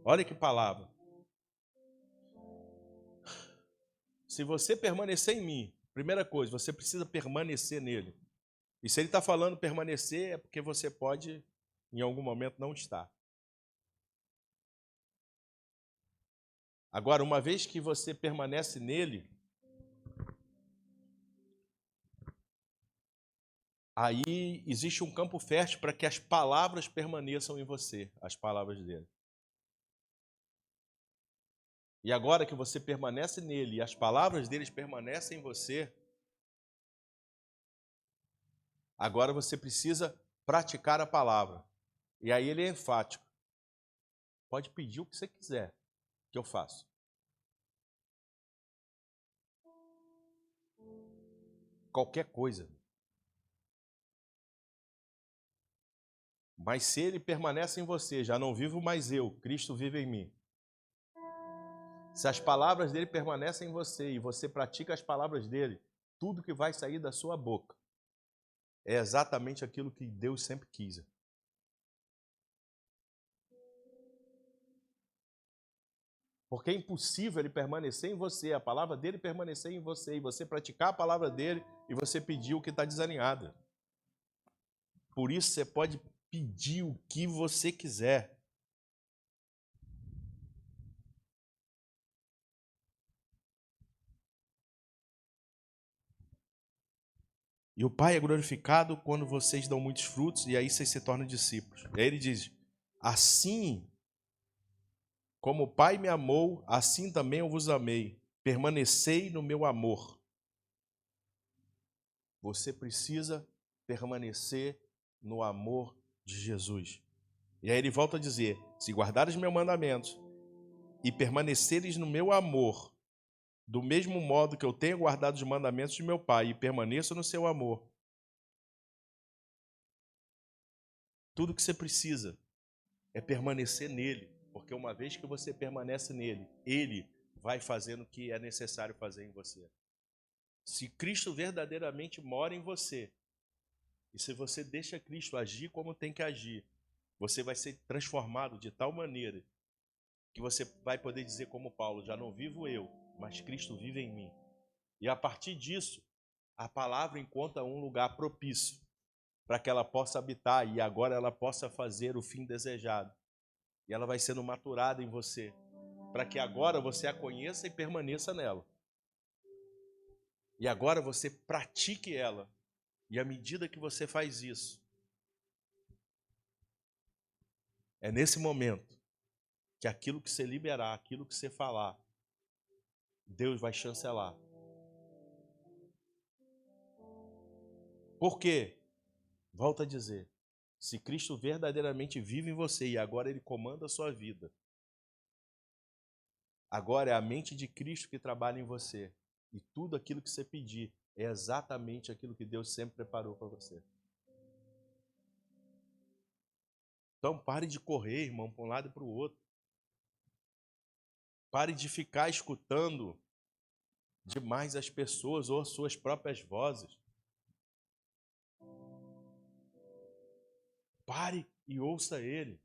Olha que palavra. Se você permanecer em mim, primeira coisa, você precisa permanecer nele. E se ele está falando permanecer, é porque você pode, em algum momento, não estar. Agora, uma vez que você permanece nele, aí existe um campo fértil para que as palavras permaneçam em você, as palavras dele. E agora que você permanece nele e as palavras deles permanecem em você, agora você precisa praticar a palavra. E aí ele é enfático. Pode pedir o que você quiser, que eu faço. Qualquer coisa. Mas se ele permanece em você, já não vivo mais eu, Cristo vive em mim. Se as palavras dele permanecem em você e você pratica as palavras dele, tudo que vai sair da sua boca é exatamente aquilo que Deus sempre quis. Porque é impossível ele permanecer em você, a palavra dele permanecer em você, e você praticar a palavra dele e você pedir o que está desalinhado. Por isso você pode pedir o que você quiser. E o Pai é glorificado quando vocês dão muitos frutos e aí vocês se tornam discípulos. E aí ele diz: assim como o Pai me amou, assim também eu vos amei. Permanecei no meu amor. Você precisa permanecer no amor de Jesus. E aí ele volta a dizer: se guardares meus mandamentos e permaneceres no meu amor, do mesmo modo que eu tenho guardado os mandamentos de meu Pai e permaneço no seu amor, tudo que você precisa é permanecer nele, porque uma vez que você permanece nele, ele vai fazendo o que é necessário fazer em você. Se Cristo verdadeiramente mora em você, e se você deixa Cristo agir como tem que agir, você vai ser transformado de tal maneira que você vai poder dizer como Paulo: já não vivo eu, mas Cristo vive em mim. E a partir disso, a palavra encontra um lugar propício para que ela possa habitar e agora ela possa fazer o fim desejado. E ela vai sendo maturada em você, para que agora você a conheça e permaneça nela. E agora você pratique ela. E à medida que você faz isso, é nesse momento que aquilo que você liberar, aquilo que você falar, Deus vai chancelar. Por quê? Volto a dizer, se Cristo verdadeiramente vive em você e agora Ele comanda a sua vida, agora é a mente de Cristo que trabalha em você. E tudo aquilo que você pedir é exatamente aquilo que Deus sempre preparou para você. Então pare de correr, irmão, para um lado e para o outro. Pare de ficar escutando demais as pessoas ou as suas próprias vozes. Pare e ouça Ele.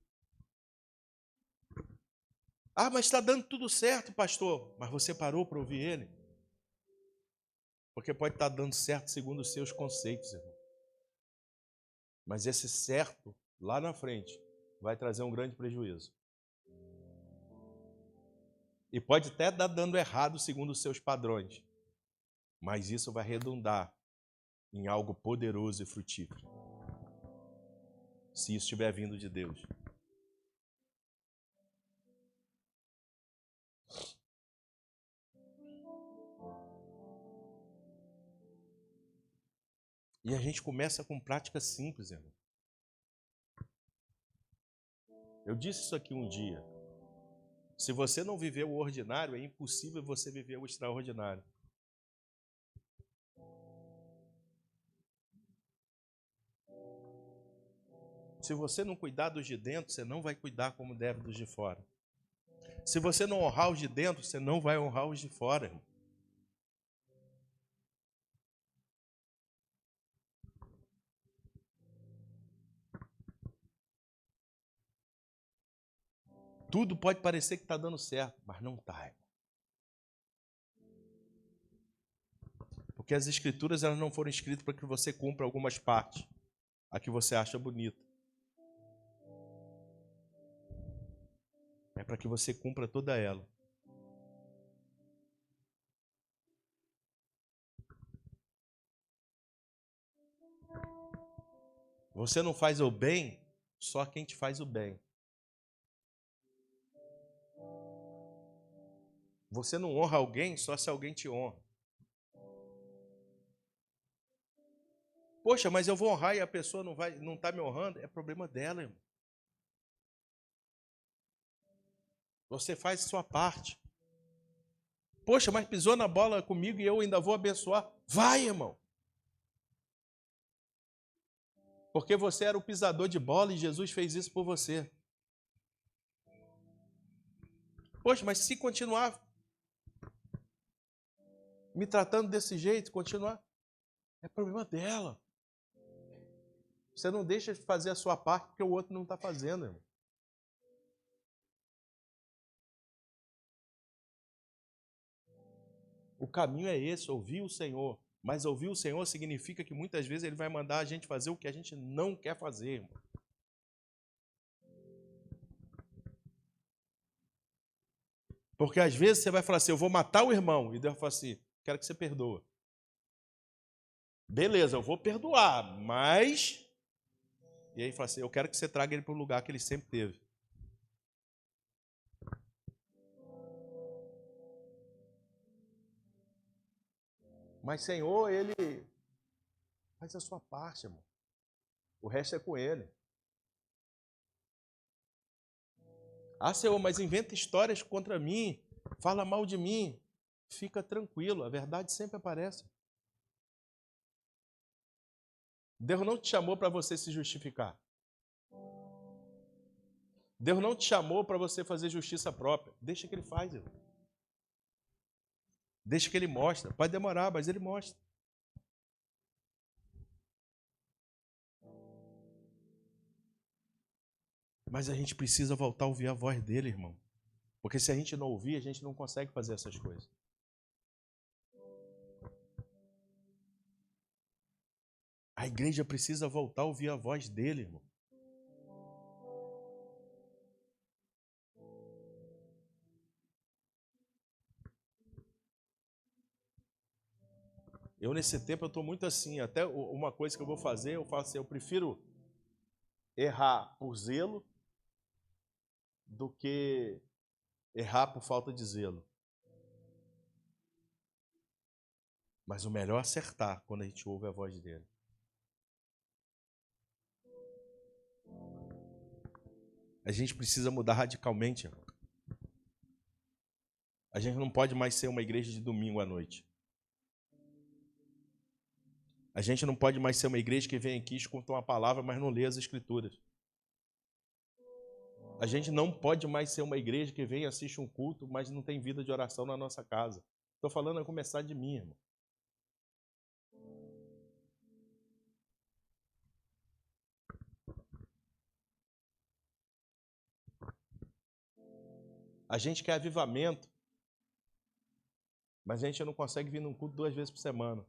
Ah, mas está dando tudo certo, pastor. Mas você parou para ouvir Ele? Porque pode estar dando certo segundo os seus conceitos, irmão. Mas esse certo, lá na frente, vai trazer um grande prejuízo. E pode até estar dando errado segundo os seus padrões. Mas isso vai redundar em algo poderoso e frutífero. Se isso estiver vindo de Deus. E a gente começa com práticas simples, irmão. Eu disse isso aqui um dia. Se você não viver o ordinário, é impossível você viver o extraordinário. Se você não cuidar dos de dentro, você não vai cuidar como deve dos de fora. Se você não honrar os de dentro, você não vai honrar os de fora, irmão. Tudo pode parecer que está dando certo, mas não está, irmão. Porque as escrituras elas não foram escritas para que você cumpra algumas partes, a que você acha bonita. É para que você cumpra toda ela. Você não faz o bem, só quem te faz o bem. Você não honra alguém só se alguém te honra. Poxa, mas eu vou honrar e a pessoa não está me honrando. É problema dela, irmão. Você faz a sua parte. Poxa, mas pisou na bola comigo e eu ainda vou abençoar. Vai, irmão. Porque você era o pisador de bola e Jesus fez isso por você. Poxa, mas se continuar me tratando desse jeito, continuar, é problema dela. Você não deixa de fazer a sua parte porque o outro não está fazendo, irmão. O caminho é esse, ouvir o Senhor. Mas ouvir o Senhor significa que muitas vezes Ele vai mandar a gente fazer o que a gente não quer fazer, irmão. Porque às vezes você vai falar assim, eu vou matar o irmão. E Deus vai falar assim, quero que você perdoa. Beleza, eu vou perdoar, mas... E aí fala assim, eu quero que você traga ele para o lugar que ele sempre teve. Mas Senhor, Ele faz a sua parte, irmão. O resto é com Ele. Ah, Senhor, mas inventa histórias contra mim, fala mal de mim. Fica tranquilo, a verdade sempre aparece. Deus não te chamou para você se justificar. Deus não te chamou para você fazer justiça própria. Deixa que Ele faz, irmão. Deixa que Ele mostra. Pode demorar, mas Ele mostra. Mas a gente precisa voltar a ouvir a voz dele, irmão. Porque se a gente não ouvir, a gente não consegue fazer essas coisas. A igreja precisa voltar a ouvir a voz dele, irmão. Eu, nesse tempo, eu estou muito assim. Até uma coisa que eu vou fazer, eu falo assim, eu prefiro errar por zelo do que errar por falta de zelo. Mas o melhor é acertar quando a gente ouve a voz dele. A gente precisa mudar radicalmente, irmão. A gente não pode mais ser uma igreja de domingo à noite. A gente não pode mais ser uma igreja que vem aqui, escuta uma palavra, mas não lê as Escrituras. A gente não pode mais ser uma igreja que vem, assiste um culto, mas não tem vida de oração na nossa casa. Estou falando a começar de mim, irmão. A gente quer avivamento, mas a gente não consegue vir num culto 2 vezes por semana.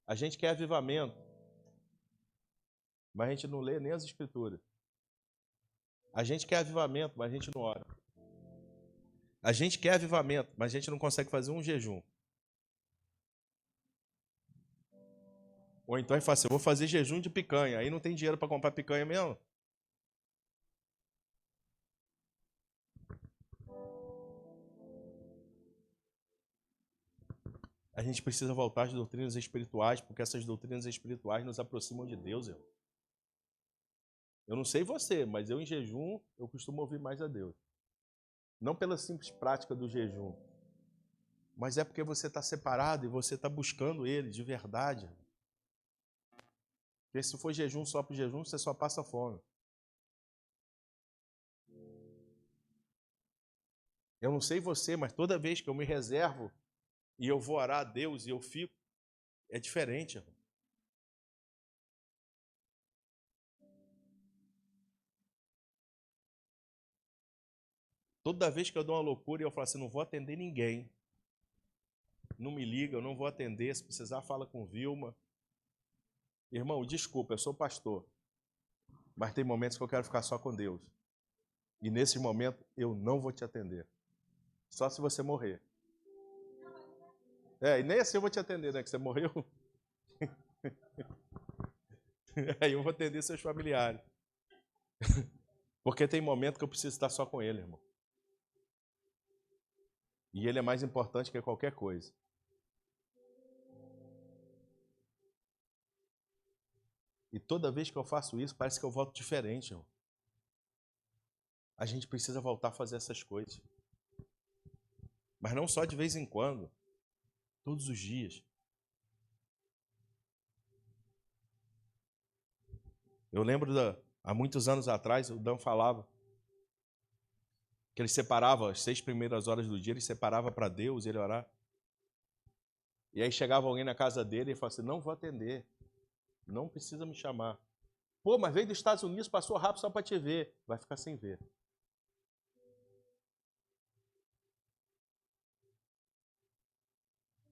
A gente quer avivamento, mas a gente não lê nem as Escrituras. A gente quer avivamento, mas a gente não ora. A gente quer avivamento, mas a gente não consegue fazer um jejum. Ou então ele fala assim, eu vou fazer jejum de picanha. Aí não tem dinheiro para comprar picanha mesmo. A gente precisa voltar às doutrinas espirituais, porque essas doutrinas espirituais nos aproximam de Deus, irmão. Eu não sei você, mas eu em jejum, eu costumo ouvir mais a Deus. Não pela simples prática do jejum, mas é porque você está separado e você está buscando Ele de verdade. Porque se for jejum só para jejum, você só passa fome. Eu não sei você, mas toda vez que eu me reservo e eu vou orar a Deus e eu fico, é diferente, irmão. Toda vez que eu dou uma loucura e eu falo assim, não vou atender ninguém, não me liga, eu não vou atender, se precisar fala com Vilma. Irmão, desculpa, eu sou pastor, mas tem momentos que eu quero ficar só com Deus. E nesse momento eu não vou te atender. Só se você morrer. E nem assim eu vou te atender, né? Que você morreu. Aí eu vou atender seus familiares. Porque tem momento que eu preciso estar só com ele, irmão. E ele é mais importante que qualquer coisa. E toda vez que eu faço isso, parece que eu volto diferente, irmão. A gente precisa voltar a fazer essas coisas. Mas não só de vez em quando. Todos os dias. Eu lembro, há muitos anos atrás, o Dan falava que ele separava as 6 primeiras horas do dia, ele separava para Deus, ele orar. E aí chegava alguém na casa dele e falava assim, não vou atender, não precisa me chamar. Pô, mas veio dos Estados Unidos, passou rápido só para te ver. Vai ficar sem ver.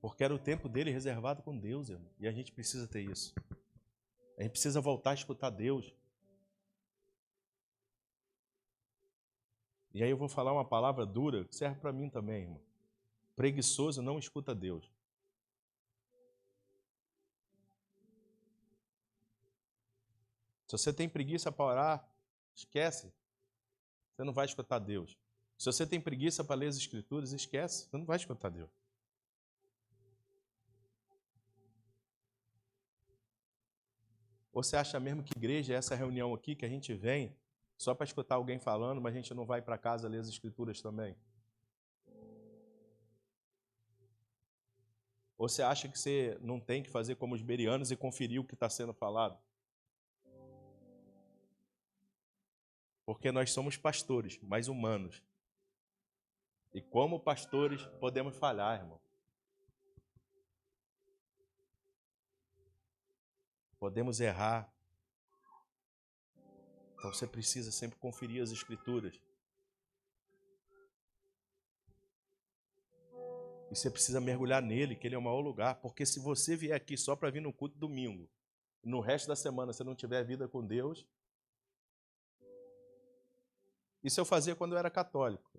Porque era o tempo dele reservado com Deus, irmão. E a gente precisa ter isso. A gente precisa voltar a escutar Deus. E aí eu vou falar uma palavra dura que serve para mim também, irmão. Preguiçoso não escuta Deus. Se você tem preguiça para orar, esquece. Você não vai escutar Deus. Se você tem preguiça para ler as Escrituras, esquece. Você não vai escutar Deus. Ou você acha mesmo que igreja é essa reunião aqui que a gente vem só para escutar alguém falando, mas a gente não vai para casa ler as Escrituras também? Ou você acha que você não tem que fazer como os bereanos e conferir o que está sendo falado? Porque nós somos pastores, mas humanos. E como pastores podemos falhar, irmão. Podemos errar. Então você precisa sempre conferir as Escrituras. E você precisa mergulhar nele, que ele é o maior lugar. Porque se você vier aqui só para vir no culto domingo, no resto da semana você não tiver vida com Deus... Isso eu fazia quando eu era católico.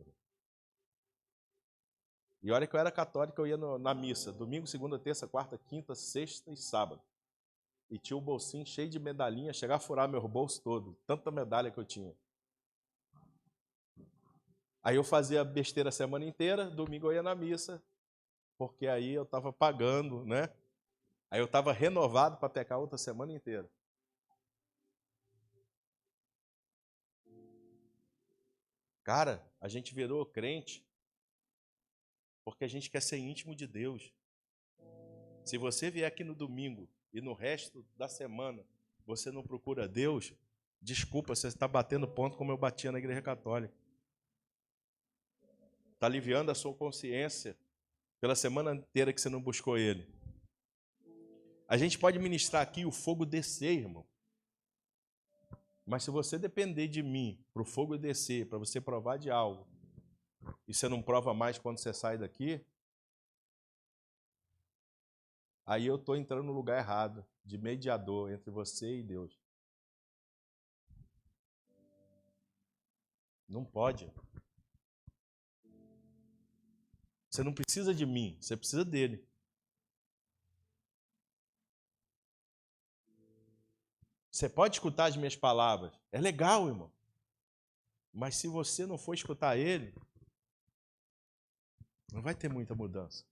E olha que eu era católico, eu ia na missa, domingo, segunda, terça, quarta, quinta, sexta e sábado. E tinha um bolsinho cheio de medalhinha, chegar a furar meu bolso todo, tanta medalha que eu tinha. Aí eu fazia besteira a semana inteira, domingo eu ia na missa, porque aí eu estava pagando, né? Aí eu estava renovado para pecar outra semana inteira. Cara, a gente virou crente porque a gente quer ser íntimo de Deus. Se você vier aqui no domingo e no resto da semana você não procura Deus, desculpa, você está batendo ponto como eu batia na Igreja Católica. Está aliviando a sua consciência pela semana inteira que você não buscou Ele. A gente pode ministrar aqui o fogo descer, irmão. Mas se você depender de mim para o fogo descer, para você provar de algo, e você não prova mais quando você sai daqui, aí eu estou entrando no lugar errado, de mediador entre você e Deus. Não pode. Você não precisa de mim, você precisa dele. Você pode escutar as minhas palavras. É legal, irmão. Mas se você não for escutar ele, não vai ter muita mudança.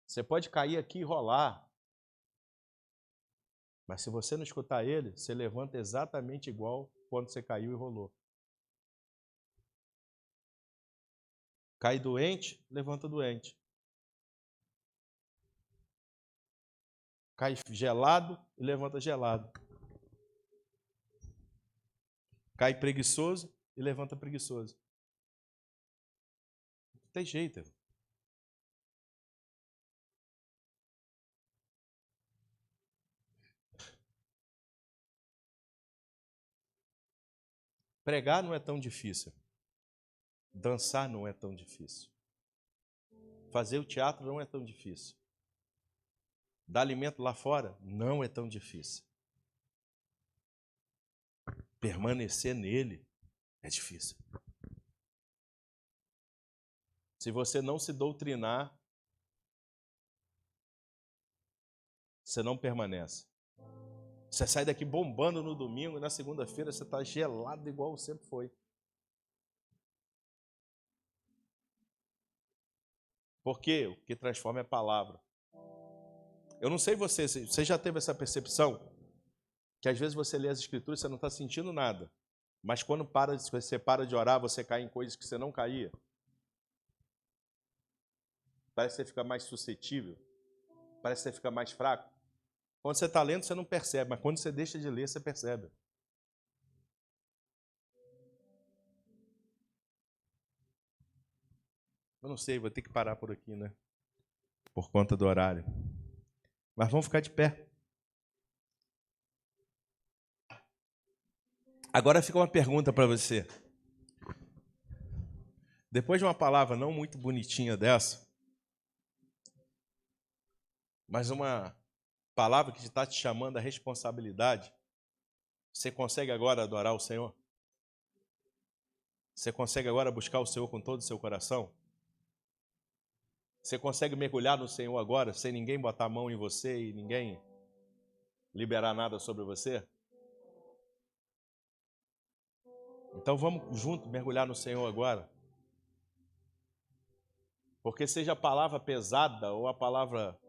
Você pode cair aqui e rolar. Mas se você não escutar ele, você levanta exatamente igual quando você caiu e rolou. Cai doente, levanta doente. Cai gelado e levanta gelado. Cai preguiçoso e levanta preguiçoso. Não tem jeito. Irmão. Pregar não é tão difícil. Dançar não é tão difícil. Fazer o teatro não é tão difícil. Dar alimento lá fora não é tão difícil. Permanecer nele é difícil. Se você não se doutrinar, você não permanece. Você sai daqui bombando no domingo e na segunda-feira você está gelado igual sempre foi. Por quê? O que transforma é a palavra. Eu não sei você já teve essa percepção? Que às vezes você lê as escrituras e você não está sentindo nada. Mas quando você para de orar, você cai em coisas que você não caía. Parece que você fica mais suscetível. Parece que você fica mais fraco. Quando você está lendo, você não percebe. Mas quando você deixa de ler, você percebe. Eu não sei, vou ter que parar por aqui, né? Por conta do horário. Mas vamos ficar de pé. Agora fica uma pergunta para você. Depois de uma palavra não muito bonitinha dessa, mas uma palavra que está te chamando à responsabilidade, você consegue agora adorar o Senhor? Você consegue agora buscar o Senhor com todo o seu coração? Você consegue mergulhar no Senhor agora, sem ninguém botar a mão em você e ninguém liberar nada sobre você? Então vamos junto mergulhar no Senhor agora. Porque seja a palavra pesada ou a palavra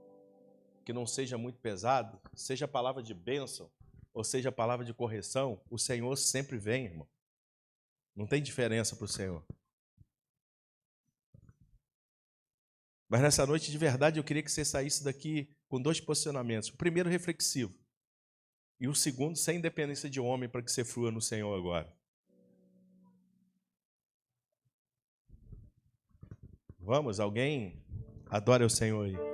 que não seja muito pesada, seja a palavra de bênção ou seja a palavra de correção, o Senhor sempre vem, irmão. Não tem diferença para o Senhor. Mas nessa noite, de verdade, eu queria que você saísse daqui com dois posicionamentos. O primeiro, reflexivo. E o segundo, sem dependência de homem, para que você flua no Senhor agora. Vamos, alguém adore o Senhor aí.